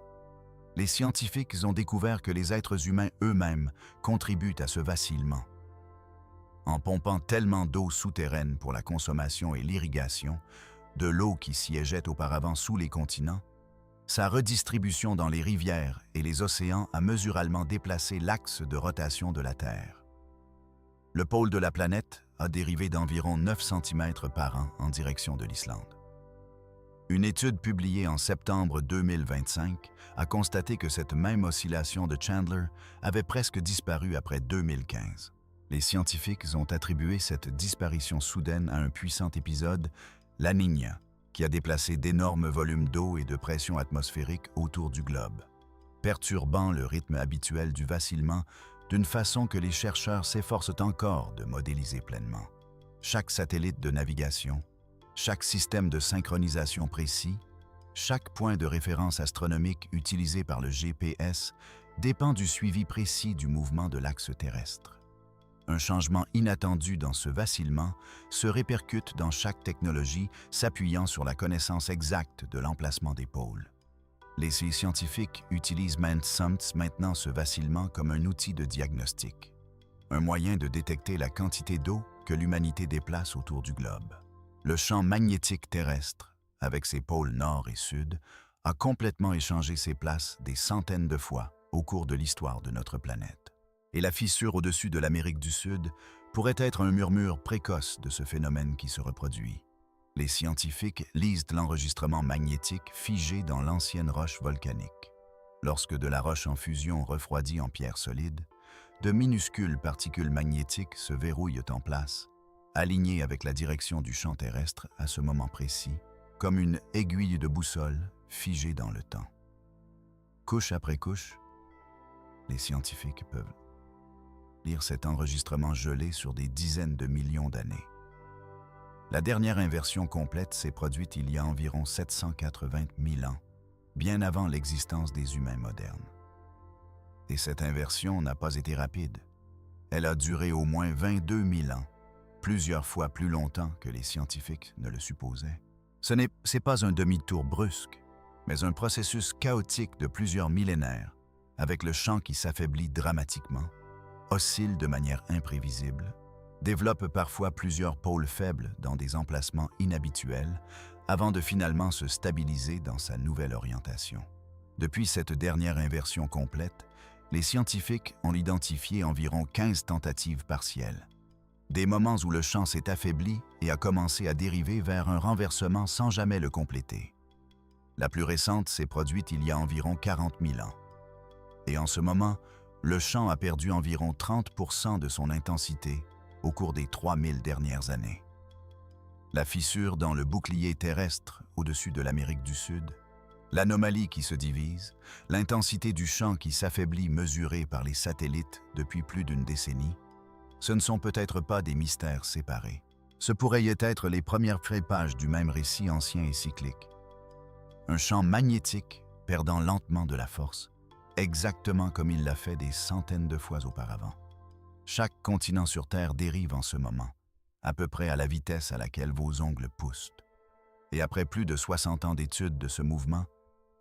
les scientifiques ont découvert que les êtres humains eux-mêmes contribuent à ce vacillement. En pompant tellement d'eau souterraine pour la consommation et l'irrigation, de l'eau qui siégeait auparavant sous les continents, sa redistribution dans les rivières et les océans a mesuralement déplacé l'axe de rotation de la Terre. Le pôle de la planète a dérivé d'environ 9 cm par an en direction de l'Islande. Une étude publiée en septembre 2025 a constaté que cette même oscillation de Chandler avait presque disparu après 2015. Les scientifiques ont attribué cette disparition soudaine à un puissant épisode, la Niña, qui a déplacé d'énormes volumes d'eau et de pression atmosphérique autour du globe, perturbant le rythme habituel du vacillement d'une façon que les chercheurs s'efforcent encore de modéliser pleinement. Chaque satellite de navigation, chaque système de synchronisation précis, chaque point de référence astronomique utilisé par le GPS dépend du suivi précis du mouvement de l'axe terrestre. Un changement inattendu dans ce vacillement se répercute dans chaque technologie s'appuyant sur la connaissance exacte de l'emplacement des pôles. Les scientifiques utilisent maintenant ce vacillement comme un outil de diagnostic, un moyen de détecter la quantité d'eau que l'humanité déplace autour du globe. Le champ magnétique terrestre, avec ses pôles nord et sud, a complètement échangé ses places des centaines de fois au cours de l'histoire de notre planète. Et la fissure au-dessus de l'Amérique du Sud pourrait être un murmure précoce de ce phénomène qui se reproduit. Les scientifiques lisent l'enregistrement magnétique figé dans l'ancienne roche volcanique. Lorsque de la roche en fusion refroidit en pierre solide, de minuscules particules magnétiques se verrouillent en place, alignées avec la direction du champ terrestre à ce moment précis, comme une aiguille de boussole figée dans le temps. Couche après couche, les scientifiques peuvent lire cet enregistrement gelé sur des dizaines de millions d'années. La dernière inversion complète s'est produite il y a environ 780 000 ans, bien avant l'existence des humains modernes. Et cette inversion n'a pas été rapide. Elle a duré au moins 22 000 ans, plusieurs fois plus longtemps que les scientifiques ne le supposaient. C'est pas un demi-tour brusque, mais un processus chaotique de plusieurs millénaires, avec le champ qui s'affaiblit dramatiquement, oscille de manière imprévisible, développe parfois plusieurs pôles faibles dans des emplacements inhabituels, avant de finalement se stabiliser dans sa nouvelle orientation. Depuis cette dernière inversion complète, Les scientifiques ont identifié environ 15 tentatives partielles. Des moments où le champ s'est affaibli et a commencé à dériver vers un renversement sans jamais le compléter. La plus récente s'est produite il y a environ 40 000 ans. Et en ce moment, le champ a perdu environ 30% de son intensité au cours des 3000 dernières années. La fissure dans le bouclier terrestre au-dessus de l'Amérique du Sud, l'anomalie qui se divise, l'intensité du champ qui s'affaiblit mesurée par les satellites depuis plus d'une décennie, ce ne sont peut-être pas des mystères séparés. Ce pourrait y être les premières pages du même récit ancien et cyclique. Un champ magnétique perdant lentement de la force, exactement comme il l'a fait des centaines de fois auparavant. Chaque continent sur Terre dérive en ce moment, à peu près à la vitesse à laquelle vos ongles poussent. Et après plus de 60 ans d'études de ce mouvement,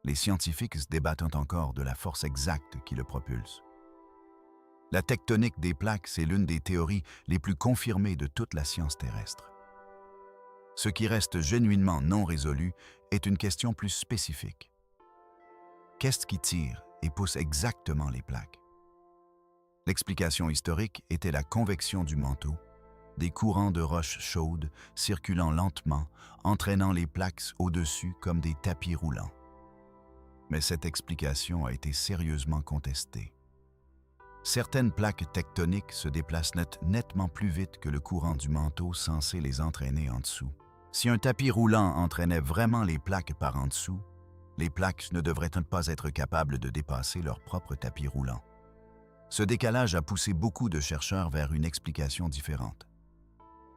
les scientifiques se débattent encore de la force exacte qui le propulse. La tectonique des plaques, c'est l'une des théories les plus confirmées de toute la science terrestre. Ce qui reste genuinement non résolu est une question plus spécifique. Qu'est-ce qui tire et pousse exactement les plaques? L'explication historique était la convection du manteau, des courants de roches chaudes circulant lentement, entraînant les plaques au-dessus comme des tapis roulants. Mais cette explication a été sérieusement contestée. Certaines plaques tectoniques se déplacent nettement plus vite que le courant du manteau censé les entraîner en dessous. Si un tapis roulant entraînait vraiment les plaques par en dessous, les plaques ne devraient pas être capables de dépasser leur propre tapis roulant. Ce décalage a poussé beaucoup de chercheurs vers une explication différente.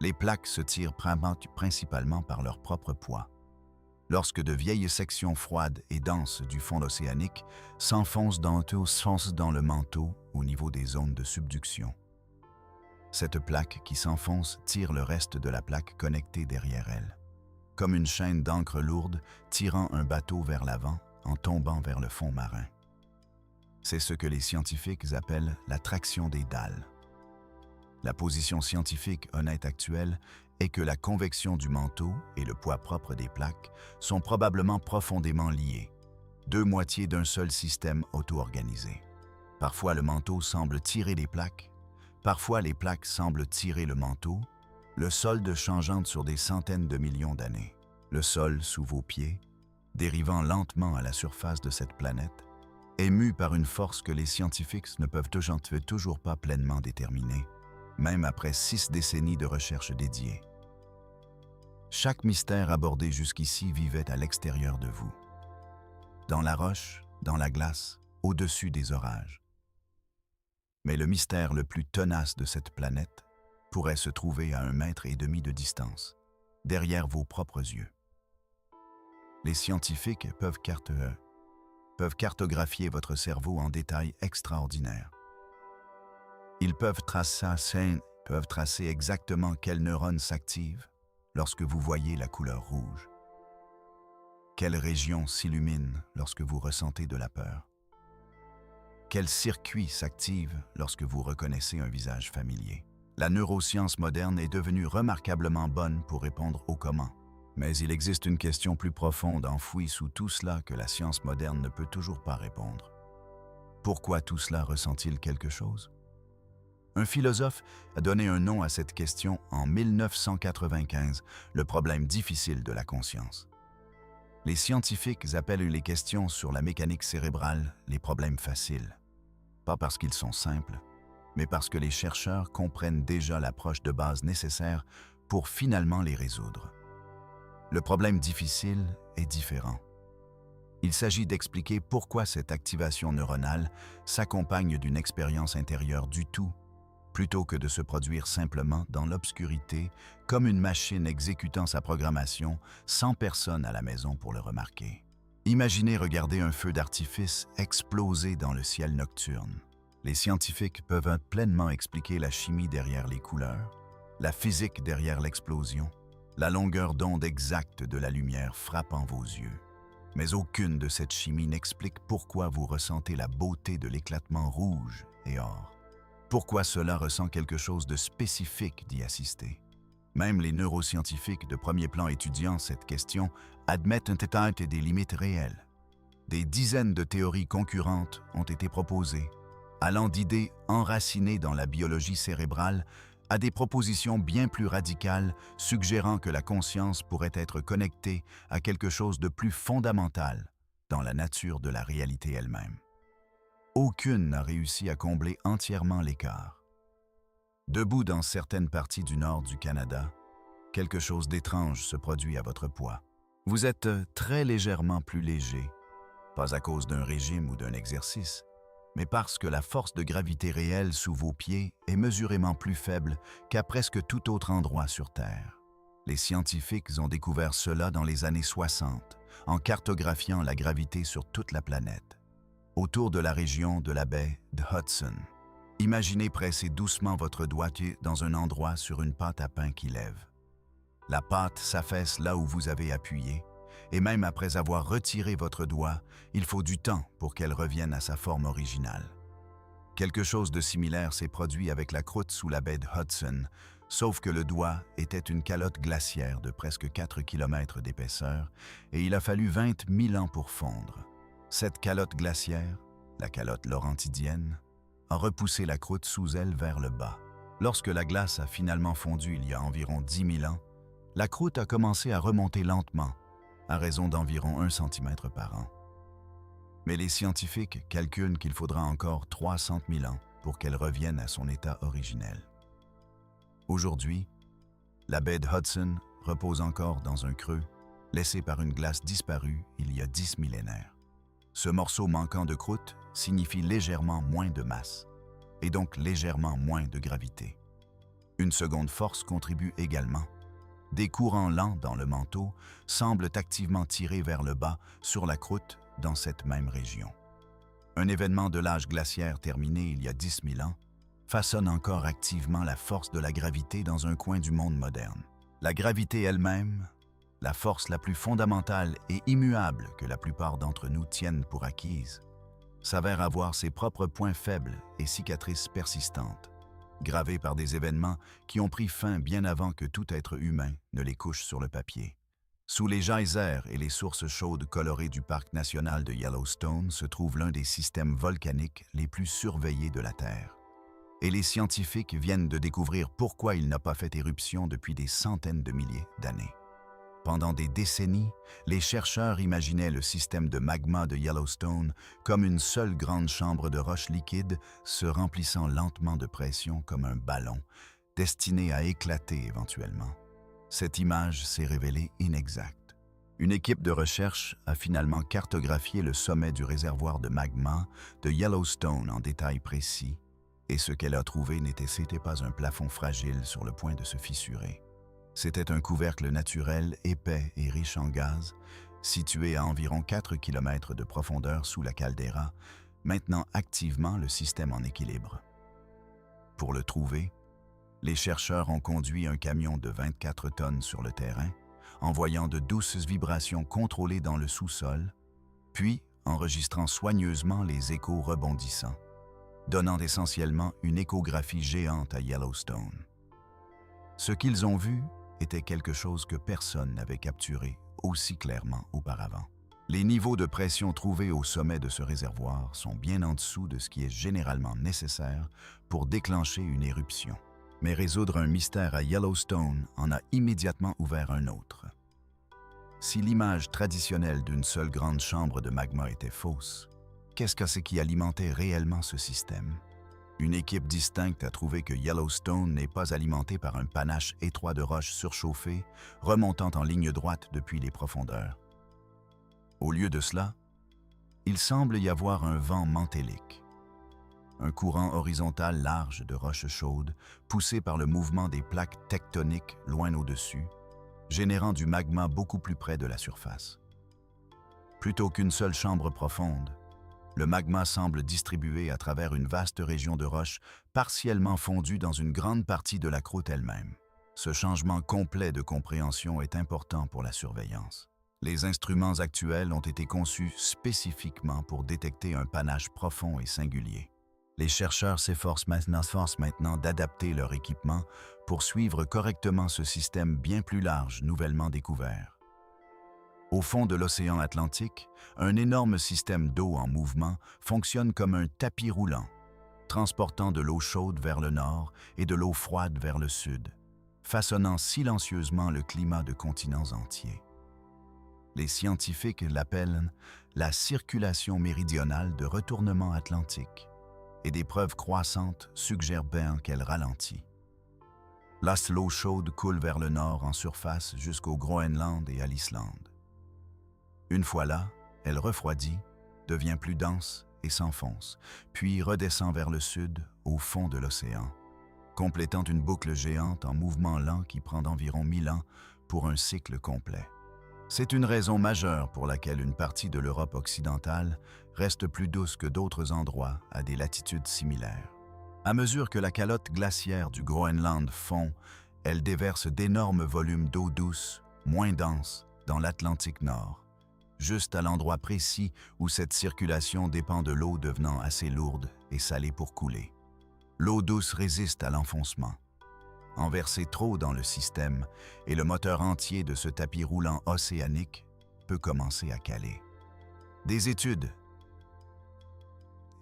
Les plaques se tirent principalement par leur propre poids. Lorsque de vieilles sections froides et denses du fond océanique s'enfoncent dans le manteau au niveau des zones de subduction. Cette plaque qui s'enfonce tire le reste de la plaque connectée derrière elle, comme une chaîne d'encre lourde tirant un bateau vers l'avant en tombant vers le fond marin. C'est ce que les scientifiques appellent la traction des dalles. La position scientifique honnête actuelle est que la convection du manteau et le poids propre des plaques sont probablement profondément liés, deux moitiés d'un seul système auto-organisé. Parfois le manteau semble tirer les plaques, parfois les plaques semblent tirer le manteau, le solde changeant sur des centaines de millions d'années. Le sol sous vos pieds, dérivant lentement à la surface de cette planète, est mu par une force que les scientifiques ne peuvent toujours pas pleinement déterminer, même après 6 décennies de recherche dédiées. Chaque mystère abordé jusqu'ici vivait à l'extérieur de vous, dans la roche, dans la glace, au-dessus des orages. Mais le mystère le plus tenace de cette planète pourrait se trouver à 1,5 mètre de distance, derrière vos propres yeux. Les scientifiques peuvent cartographier votre cerveau en détails extraordinaires. Ils peuvent tracer exactement quelles neurones s'activent lorsque vous voyez la couleur rouge. Quelle région s'illumine lorsque vous ressentez de la peur? Quel circuit s'active lorsque vous reconnaissez un visage familier? La neuroscience moderne est devenue remarquablement bonne pour répondre au comment. Mais il existe une question plus profonde enfouie sous tout cela que la science moderne ne peut toujours pas répondre. Pourquoi tout cela ressent-il quelque chose? Un philosophe a donné un nom à cette question en 1995, le problème difficile de la conscience. Les scientifiques appellent les questions sur la mécanique cérébrale les problèmes faciles. Pas parce qu'ils sont simples, mais parce que les chercheurs comprennent déjà l'approche de base nécessaire pour finalement les résoudre. Le problème difficile est différent. Il s'agit d'expliquer pourquoi cette activation neuronale s'accompagne d'une expérience intérieure du tout, plutôt que de se produire simplement dans l'obscurité, comme une machine exécutant sa programmation sans personne à la maison pour le remarquer. Imaginez regarder un feu d'artifice exploser dans le ciel nocturne. Les scientifiques peuvent pleinement expliquer la chimie derrière les couleurs, la physique derrière l'explosion, la longueur d'onde exacte de la lumière frappant vos yeux. Mais aucune de cette chimie n'explique pourquoi vous ressentez la beauté de l'éclatement rouge et or. Pourquoi cela ressent quelque chose de spécifique d'y assister? Même les neuroscientifiques de premier plan étudiant cette question admettent des limites réelles. Des dizaines de théories concurrentes ont été proposées, allant d'idées enracinées dans la biologie cérébrale à des propositions bien plus radicales suggérant que la conscience pourrait être connectée à quelque chose de plus fondamental dans la nature de la réalité elle-même. Aucune n'a réussi à combler entièrement l'écart. Debout dans certaines parties du nord du Canada, quelque chose d'étrange se produit à votre poids. Vous êtes très légèrement plus léger, pas à cause d'un régime ou d'un exercice, mais parce que la force de gravité réelle sous vos pieds est mesurément plus faible qu'à presque tout autre endroit sur Terre. Les scientifiques ont découvert cela dans les années 60, en cartographiant la gravité sur toute la planète, autour de la région de la baie de Hudson. Imaginez presser doucement votre doigté dans un endroit sur une pâte à pain qui lève. La pâte s'affaisse là où vous avez appuyé, et même après avoir retiré votre doigt, il faut du temps pour qu'elle revienne à sa forme originale. Quelque chose de similaire s'est produit avec la croûte sous la baie de Hudson, sauf que le doigt était une calotte glaciaire de presque 4 km d'épaisseur et il a fallu 20 000 ans pour fondre. Cette calotte glaciaire, la calotte laurentidienne, a repoussé la croûte sous elle vers le bas. Lorsque la glace a finalement fondu il y a environ 10 000 ans, la croûte a commencé à remonter lentement, à raison d'environ 1 cm par an. Mais les scientifiques calculent qu'il faudra encore 300 000 ans pour qu'elle revienne à son état originel. Aujourd'hui, la baie de Hudson repose encore dans un creux laissé par une glace disparue il y a 10 millénaires. Ce morceau manquant de croûte signifie légèrement moins de masse, et donc légèrement moins de gravité. Une seconde force contribue également. Des courants lents dans le manteau semblent activement tirer vers le bas sur la croûte dans cette même région. Un événement de l'âge glaciaire terminé il y a 10 000 ans façonne encore activement la force de la gravité dans un coin du monde moderne. La gravité elle-même, la force la plus fondamentale et immuable que la plupart d'entre nous tiennent pour acquise, s'avère avoir ses propres points faibles et cicatrices persistantes, gravés par des événements qui ont pris fin bien avant que tout être humain ne les couche sur le papier. Sous les geysers et les sources chaudes colorées du parc national de Yellowstone se trouve l'un des systèmes volcaniques les plus surveillés de la Terre. Et les scientifiques viennent de découvrir pourquoi il n'a pas fait éruption depuis des centaines de milliers d'années. Pendant des décennies, les chercheurs imaginaient le système de magma de Yellowstone comme une seule grande chambre de roches liquides se remplissant lentement de pression comme un ballon, destiné à éclater éventuellement. Cette image s'est révélée inexacte. Une équipe de recherche a finalement cartographié le sommet du réservoir de magma de Yellowstone en détails précis, et ce qu'elle a trouvé n'était pas un plafond fragile sur le point de se fissurer. C'était un couvercle naturel épais et riche en gaz, situé à environ 4 km de profondeur sous la caldeira, maintenant activement le système en équilibre. Pour le trouver, les chercheurs ont conduit un camion de 24 tonnes sur le terrain, envoyant de douces vibrations contrôlées dans le sous-sol, puis enregistrant soigneusement les échos rebondissants, donnant essentiellement une échographie géante à Yellowstone. Ce qu'ils ont vu était quelque chose que personne n'avait capturé aussi clairement auparavant. Les niveaux de pression trouvés au sommet de ce réservoir sont bien en dessous de ce qui est généralement nécessaire pour déclencher une éruption. Mais résoudre un mystère à Yellowstone en a immédiatement ouvert un autre. Si l'image traditionnelle d'une seule grande chambre de magma était fausse, qu'est-ce que c'est qui alimentait réellement ce système? Une équipe distincte a trouvé que Yellowstone n'est pas alimenté par un panache étroit de roches surchauffées remontant en ligne droite depuis les profondeurs. Au lieu de cela, il semble y avoir un vent mantélique, un courant horizontal large de roches chaudes poussé par le mouvement des plaques tectoniques loin au-dessus, générant du magma beaucoup plus près de la surface. Plutôt qu'une seule chambre profonde, le magma semble distribué à travers une vaste région de roches partiellement fondue dans une grande partie de la croûte elle-même. Ce changement complet de compréhension est important pour la surveillance. Les instruments actuels ont été conçus spécifiquement pour détecter un panache profond et singulier. Les chercheurs s'efforcent maintenant d'adapter leur équipement pour suivre correctement ce système bien plus large nouvellement découvert. Au fond de l'océan Atlantique, un énorme système d'eau en mouvement fonctionne comme un tapis roulant, transportant de l'eau chaude vers le nord et de l'eau froide vers le sud, façonnant silencieusement le climat de continents entiers. Les scientifiques l'appellent la circulation méridionale de retournement atlantique, et des preuves croissantes suggèrent bien qu'elle ralentit. L'eau chaude coule vers le nord en surface jusqu'au Groenland et à l'Islande. Une fois là, elle refroidit, devient plus dense et s'enfonce, puis redescend vers le sud, au fond de l'océan, complétant une boucle géante en mouvement lent qui prend d'environ 1000 ans pour un cycle complet. C'est une raison majeure pour laquelle une partie de l'Europe occidentale reste plus douce que d'autres endroits à des latitudes similaires. À mesure que la calotte glaciaire du Groenland fond, elle déverse d'énormes volumes d'eau douce, moins dense, dans l'Atlantique Nord, juste à l'endroit précis où cette circulation dépend de l'eau devenant assez lourde et salée pour couler. L'eau douce résiste à l'enfoncement. En verser trop dans le système, et le moteur entier de ce tapis roulant océanique peut commencer à caler. Des études,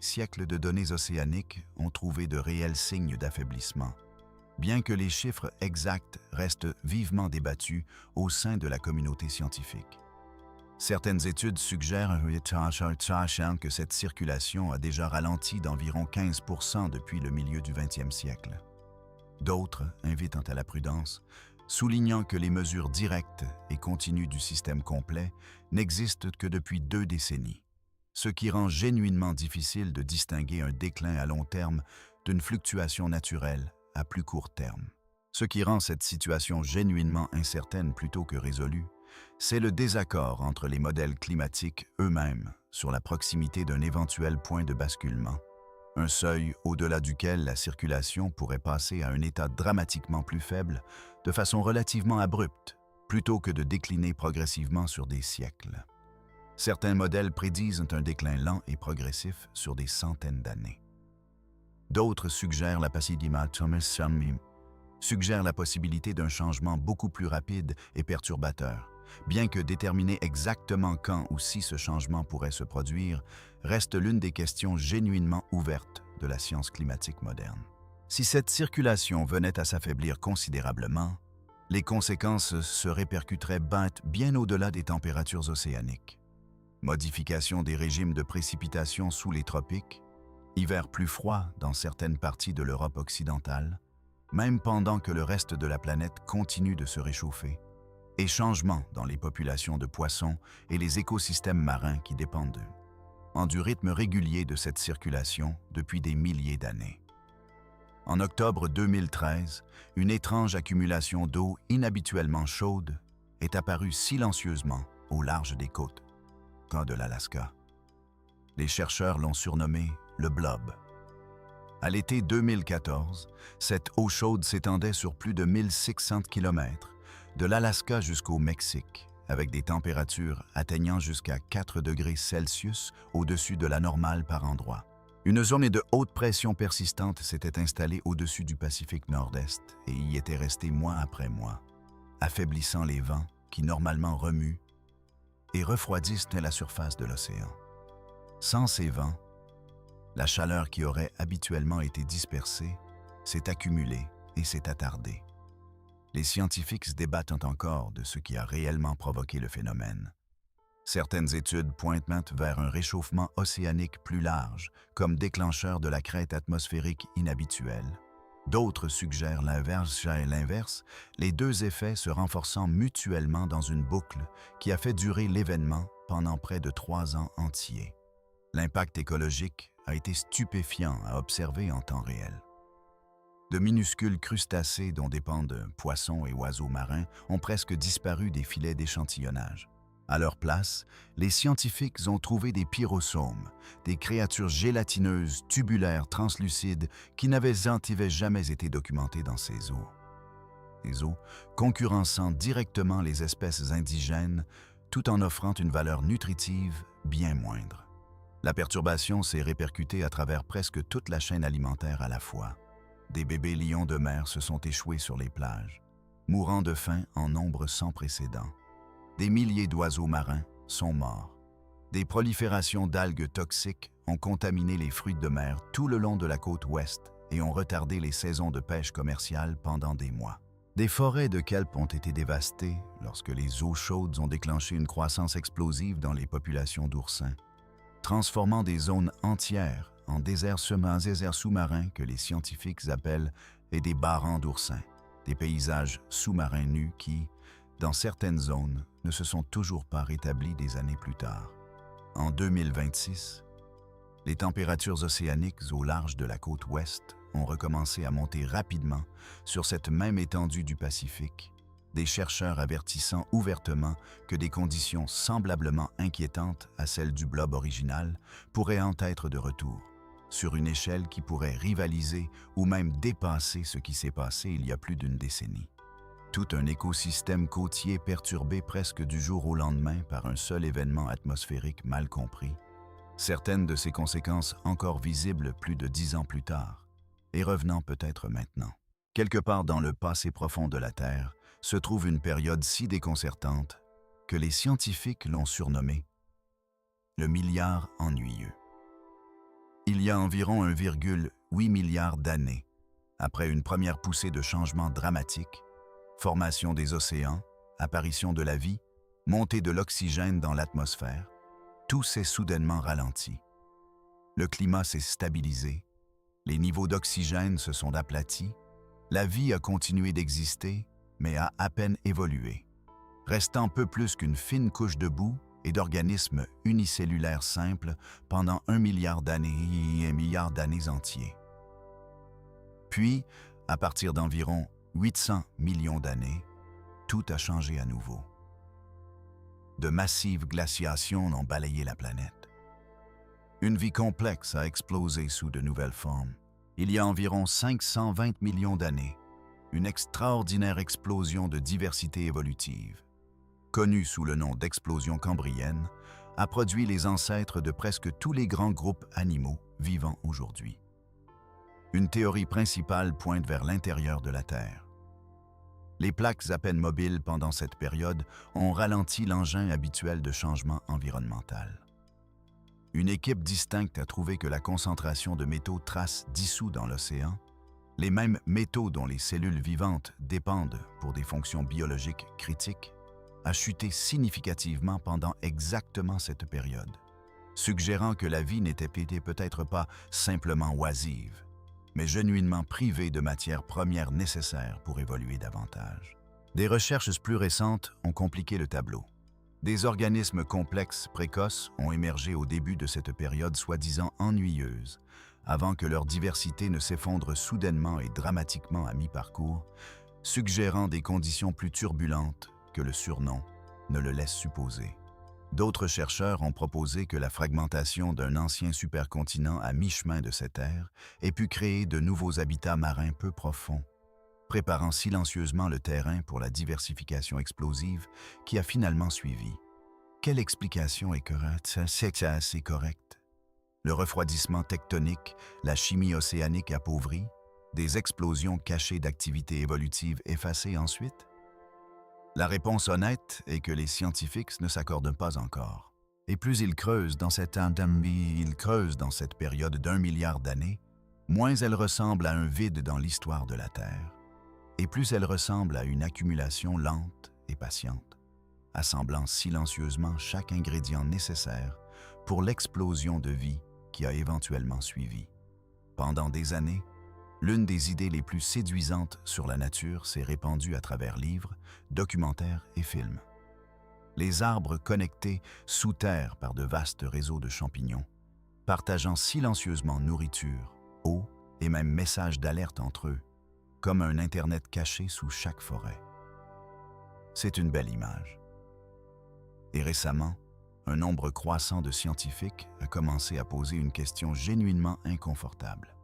siècles de données océaniques ont trouvé de réels signes d'affaiblissement, bien que les chiffres exacts restent vivement débattus au sein de la communauté scientifique. Certaines études suggèrent que cette circulation a déjà ralenti d'environ 15% depuis le milieu du 20e siècle. D'autres invitent à la prudence, soulignant que les mesures directes et continues du système complet n'existent que depuis 2 décennies, ce qui rend genuinement difficile de distinguer un déclin à long terme d'une fluctuation naturelle à plus court terme. Ce qui rend cette situation genuinement incertaine plutôt que résolue, c'est le désaccord entre les modèles climatiques eux-mêmes sur la proximité d'un éventuel point de basculement, un seuil au-delà duquel la circulation pourrait passer à un état dramatiquement plus faible de façon relativement abrupte, plutôt que de décliner progressivement sur des siècles. Certains modèles prédisent un déclin lent et progressif sur des centaines d'années. D'autres suggèrent la possibilité d'un changement beaucoup plus rapide et perturbateur, bien que déterminer exactement quand ou si ce changement pourrait se produire reste l'une des questions genuinement ouvertes de la science climatique moderne. Si cette circulation venait à s'affaiblir considérablement, les conséquences se répercuteraient bien au-delà des températures océaniques. Modification des régimes de précipitation sous les tropiques, hiver plus froid dans certaines parties de l'Europe occidentale, même pendant que le reste de la planète continue de se réchauffer, et changements dans les populations de poissons et les écosystèmes marins qui dépendent d'eux, du rythme régulier de cette circulation depuis des milliers d'années. En octobre 2013, une étrange accumulation d'eau inhabituellement chaude est apparue silencieusement au large des côtes de l'Alaska. Les chercheurs l'ont surnommé le blob. À l'été 2014, cette eau chaude s'étendait sur plus de 1600 km, de l'Alaska jusqu'au Mexique, avec des températures atteignant jusqu'à 4 degrés Celsius au-dessus de la normale par endroits. Une zone de haute pression persistante s'était installée au-dessus du Pacifique Nord-Est et y était restée mois après mois, affaiblissant les vents qui normalement remuent et refroidissent la surface de l'océan. Sans ces vents, la chaleur qui aurait habituellement été dispersée s'est accumulée et s'est attardée. Les scientifiques se débattent encore de ce qui a réellement provoqué le phénomène. Certaines études pointent vers un réchauffement océanique plus large comme déclencheur de la crête atmosphérique inhabituelle. D'autres suggèrent l'inverse, les 2 effets se renforçant mutuellement dans une boucle qui a fait durer l'événement pendant près de 3 ans entiers. L'impact écologique a été stupéfiant à observer en temps réel. De minuscules crustacés dont dépendent poissons et oiseaux marins ont presque disparu des filets d'échantillonnage. À leur place, les scientifiques ont trouvé des pyrosomes, des créatures gélatineuses, tubulaires, translucides qui n'avaient jamais été documentées dans ces eaux. Les eaux concurrençant directement les espèces indigènes tout en offrant une valeur nutritive bien moindre. La perturbation s'est répercutée à travers presque toute la chaîne alimentaire à la fois. Des bébés lions de mer se sont échoués sur les plages, mourant de faim en nombre sans précédent. Des milliers d'oiseaux marins sont morts. Des proliférations d'algues toxiques ont contaminé les fruits de mer tout le long de la côte ouest et ont retardé les saisons de pêche commerciale pendant des mois. Des forêts de kelp ont été dévastées lorsque les eaux chaudes ont déclenché une croissance explosive dans les populations d'oursins, transformant des zones entières en déserts sous-marins que les scientifiques appellent des barrans d'oursins, des paysages sous-marins nus qui, dans certaines zones, ne se sont toujours pas rétablis des années plus tard. En 2026, les températures océaniques au large de la côte ouest ont recommencé à monter rapidement sur cette même étendue du Pacifique, des chercheurs avertissant ouvertement que des conditions semblablement inquiétantes à celles du blob original pourraient en être de retour, sur une échelle qui pourrait rivaliser ou même dépasser ce qui s'est passé il y a plus d'une décennie. Tout un écosystème côtier perturbé presque du jour au lendemain par un seul événement atmosphérique mal compris, certaines de ses conséquences encore visibles plus de 10 ans plus tard, et revenant peut-être maintenant. Quelque part dans le passé profond de la Terre se trouve une période si déconcertante que les scientifiques l'ont surnommée le milliard ennuyeux. Il y a environ 1,8 milliard d'années, après une première poussée de changements dramatiques, formation des océans, apparition de la vie, montée de l'oxygène dans l'atmosphère, tout s'est soudainement ralenti. Le climat s'est stabilisé, les niveaux d'oxygène se sont aplatis, la vie a continué d'exister, mais a à peine évolué, restant peu plus qu'une fine couche de boue et d'organismes unicellulaires simples pendant 1 milliard d'années et 1 milliard d'années entiers. Puis, à partir d'environ 800 millions d'années, tout a changé à nouveau. De massives glaciations ont balayé la planète. Une vie complexe a explosé sous de nouvelles formes. Il y a environ 520 millions d'années, une extraordinaire explosion de diversité évolutive, connue sous le nom d'explosion cambrienne, a produit les ancêtres de presque tous les grands groupes animaux vivants aujourd'hui. Une théorie principale pointe vers l'intérieur de la Terre. Les plaques à peine mobiles pendant cette période ont ralenti l'engin habituel de changement environnemental. Une équipe distincte a trouvé que la concentration de métaux traces dissous dans l'océan, les mêmes métaux dont les cellules vivantes dépendent pour des fonctions biologiques critiques, a chuté significativement pendant exactement cette période, suggérant que la vie n'était peut-être pas simplement oisive, mais genuinement privée de matières premières nécessaires pour évoluer davantage. Des recherches plus récentes ont compliqué le tableau. Des organismes complexes précoces ont émergé au début de cette période soi-disant ennuyeuse, avant que leur diversité ne s'effondre soudainement et dramatiquement à mi-parcours, suggérant des conditions plus turbulentes que le surnom ne le laisse supposer. D'autres chercheurs ont proposé que la fragmentation d'un ancien supercontinent à mi-chemin de cette ère ait pu créer de nouveaux habitats marins peu profonds, préparant silencieusement le terrain pour la diversification explosive qui a finalement suivi. Quelle explication est correcte? C'est assez correct. Le refroidissement tectonique, la chimie océanique appauvrie, des explosions cachées d'activités évolutives effacées ensuite? La réponse honnête est que les scientifiques ne s'accordent pas encore. Et plus ils creusent dans cette période d'1 milliard d'années, moins elle ressemble à un vide dans l'histoire de la Terre, et plus elle ressemble à une accumulation lente et patiente, assemblant silencieusement chaque ingrédient nécessaire pour l'explosion de vie qui a éventuellement suivi. Pendant des années, l'une des idées les plus séduisantes sur la nature s'est répandue à travers livres, documentaires et films. Les arbres connectés sous terre par de vastes réseaux de champignons, partageant silencieusement nourriture, eau et même messages d'alerte entre eux, comme un Internet caché sous chaque forêt. C'est une belle image. Et récemment, un nombre croissant de scientifiques a commencé à poser une question genuinement inconfortable.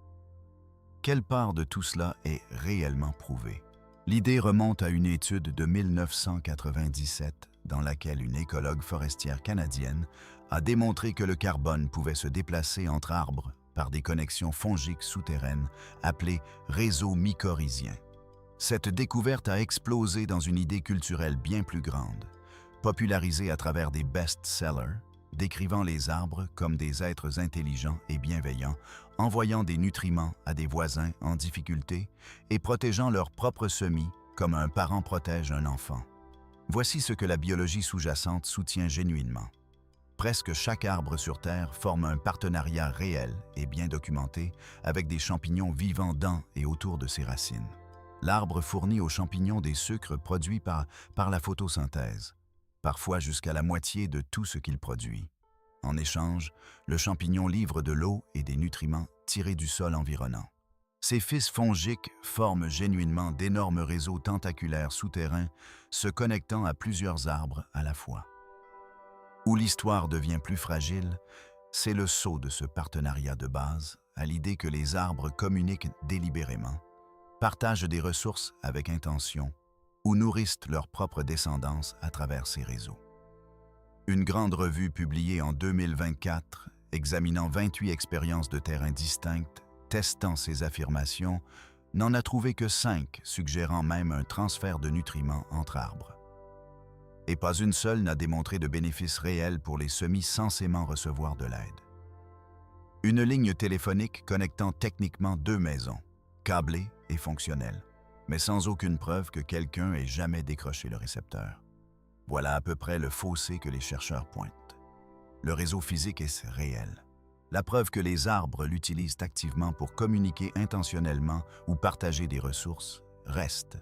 Quelle part de tout cela est réellement prouvée? L'idée remonte à une étude de 1997 dans laquelle une écologue forestière canadienne a démontré que le carbone pouvait se déplacer entre arbres par des connexions fongiques souterraines appelées réseaux mycorhiziens. Cette découverte a explosé dans une idée culturelle bien plus grande, popularisée à travers des best-sellers, décrivant les arbres comme des êtres intelligents et bienveillants, envoyant des nutriments à des voisins en difficulté et protégeant leurs propres semis comme un parent protège un enfant. Voici ce que la biologie sous-jacente soutient genuinement. Presque chaque arbre sur Terre forme un partenariat réel et bien documenté avec des champignons vivant dans et autour de ses racines. L'arbre fournit aux champignons des sucres produits par la photosynthèse, parfois jusqu'à la moitié de tout ce qu'il produit. En échange, le champignon livre de l'eau et des nutriments tirés du sol environnant. Ces fils fongiques forment genuinement d'énormes réseaux tentaculaires souterrains se connectant à plusieurs arbres à la fois. Où l'histoire devient plus fragile, c'est le saut de ce partenariat de base à l'idée que les arbres communiquent délibérément, partagent des ressources avec intention ou nourrissent leur propre descendance à travers ces réseaux. Une grande revue publiée en 2024, examinant 28 expériences de terrain distinctes, testant ces affirmations, n'en a trouvé que 5, suggérant même un transfert de nutriments entre arbres. Et pas une seule n'a démontré de bénéfices réels pour les semis censément recevoir de l'aide. Une ligne téléphonique connectant techniquement 2 maisons, câblée et fonctionnelle, mais sans aucune preuve que quelqu'un ait jamais décroché le récepteur. Voilà à peu près le fossé que les chercheurs pointent. Le réseau physique est réel. La preuve que les arbres l'utilisent activement pour communiquer intentionnellement ou partager des ressources reste,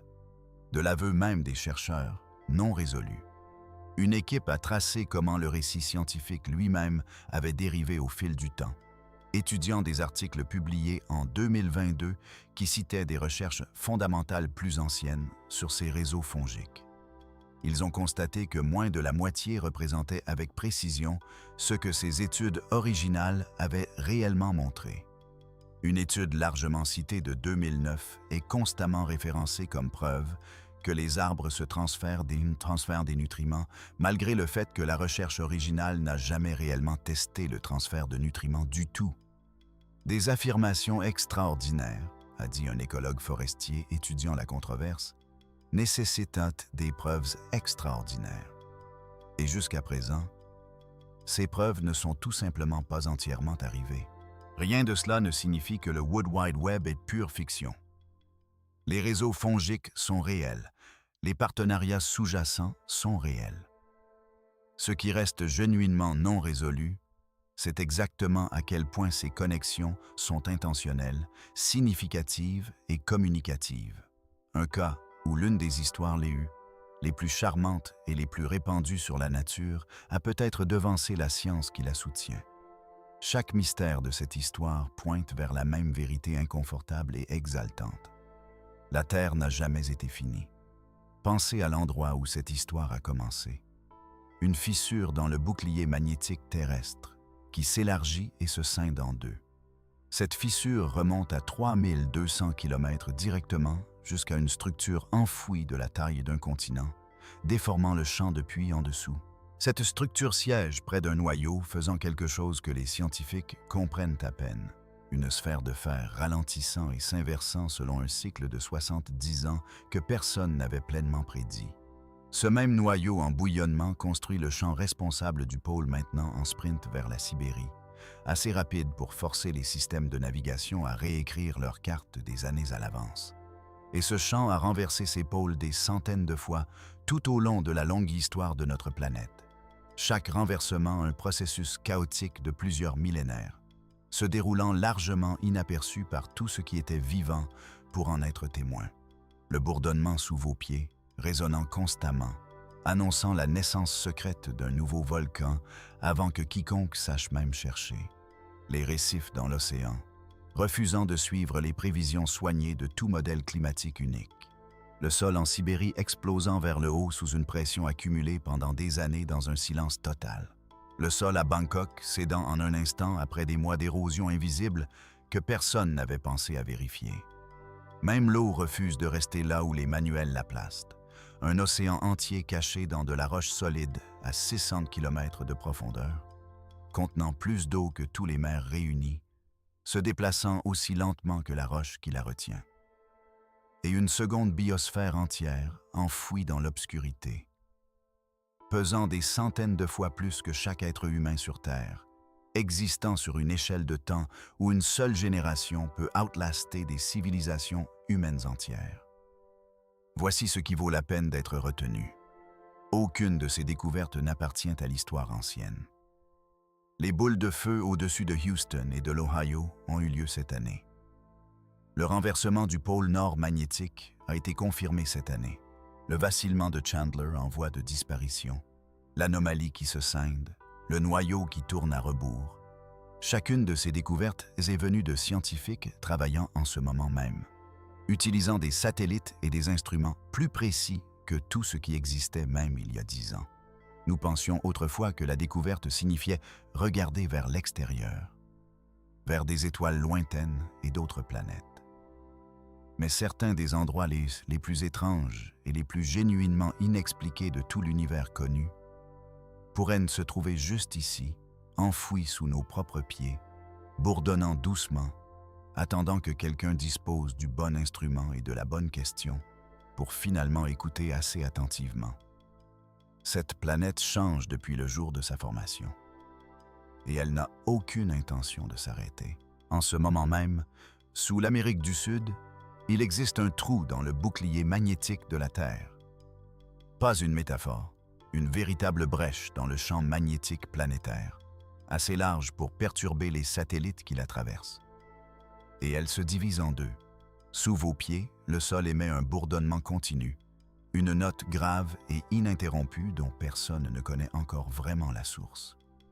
de l'aveu même des chercheurs, non résolu. Une équipe a tracé comment le récit scientifique lui-même avait dérivé au fil du temps, étudiant des articles publiés en 2022 qui citaient des recherches fondamentales plus anciennes sur ces réseaux fongiques. Ils ont constaté que moins de la moitié représentait avec précision ce que ces études originales avaient réellement montré. Une étude largement citée de 2009 est constamment référencée comme preuve que les arbres se transfèrent des nutriments, malgré le fait que la recherche originale n'a jamais réellement testé le transfert de nutriments du tout. Des affirmations extraordinaires, a dit un écologue forestier étudiant la controverse, nécessitent des preuves extraordinaires. Et jusqu'à présent, ces preuves ne sont tout simplement pas entièrement arrivées. Rien de cela ne signifie que le World Wide Web est pure fiction. Les réseaux fongiques sont réels, les partenariats sous-jacents sont réels. Ce qui reste genuinement non résolu, c'est exactement à quel point ces connexions sont intentionnelles, significatives et communicatives. Un cas où l'une des histoires les plus charmantes et les plus répandues sur la nature, a peut-être devancé la science qui la soutient. Chaque mystère de cette histoire pointe vers la même vérité inconfortable et exaltante. La Terre n'a jamais été finie. Pensez à l'endroit où cette histoire a commencé. Une fissure dans le bouclier magnétique terrestre qui s'élargit et se scinde en deux. Cette fissure remonte à 3200 km directement jusqu'à une structure enfouie de la taille d'un continent, déformant le champ de puits en dessous. Cette structure siège près d'un noyau faisant quelque chose que les scientifiques comprennent à peine. Une sphère de fer ralentissant et s'inversant selon un cycle de 70 ans que personne n'avait pleinement prédit. Ce même noyau en bouillonnement construit le champ responsable du pôle maintenant en sprint vers la Sibérie, assez rapide pour forcer les systèmes de navigation à réécrire leurs cartes des années à l'avance. Et ce champ a renversé ses pôles des centaines de fois tout au long de la longue histoire de notre planète. Chaque renversement un processus chaotique de plusieurs millénaires, se déroulant largement inaperçu par tout ce qui était vivant pour en être témoin. Le bourdonnement sous vos pieds, résonnant constamment, annonçant la naissance secrète d'un nouveau volcan avant que quiconque sache même chercher. Les récifs dans l'océan, refusant de suivre les prévisions soignées de tout modèle climatique unique. Le sol en Sibérie explosant vers le haut sous une pression accumulée pendant des années dans un silence total. Le sol à Bangkok cédant en un instant après des mois d'érosion invisible que personne n'avait pensé à vérifier. Même l'eau refuse de rester là où les manuels la placent. Un océan entier caché dans de la roche solide à 600 km de profondeur, contenant plus d'eau que tous les mers réunis, se déplaçant aussi lentement que la roche qui la retient. Et une seconde biosphère entière enfouie dans l'obscurité. pesant des centaines de fois plus que chaque être humain sur Terre, existant sur une échelle de temps où une seule génération peut outlaster des civilisations humaines entières. Voici ce qui vaut la peine d'être retenu. Aucune de ces découvertes n'appartient à l'histoire ancienne. Les boules de feu au-dessus de Houston et de l'Ohio ont eu lieu cette année. Le renversement du pôle nord magnétique a été confirmé cette année. Le vacillement de Chandler en voie de disparition, l'anomalie qui se scinde, le noyau qui tourne à rebours. Chacune de ces découvertes est venue de scientifiques travaillant en ce moment même, utilisant des satellites et des instruments plus précis que tout ce qui existait même il y a 10 ans. Nous pensions autrefois que la découverte signifiait regarder vers l'extérieur, vers des étoiles lointaines et d'autres planètes. Mais certains des endroits les plus étranges et les plus genuinement inexpliqués de tout l'univers connu pourraient se trouver juste ici, enfouis sous nos propres pieds, bourdonnant doucement, attendant que quelqu'un dispose du bon instrument et de la bonne question pour finalement écouter assez attentivement. Cette planète change depuis le jour de sa formation. Et elle n'a aucune intention de s'arrêter. En ce moment même, sous l'Amérique du Sud, il existe un trou dans le bouclier magnétique de la Terre. Pas une métaphore, une véritable brèche dans le champ magnétique planétaire, assez large pour perturber les satellites qui la traversent. Et elle se divise en deux. Sous vos pieds, le sol émet un bourdonnement continu, une note grave et ininterrompue dont personne ne connaît encore vraiment la source.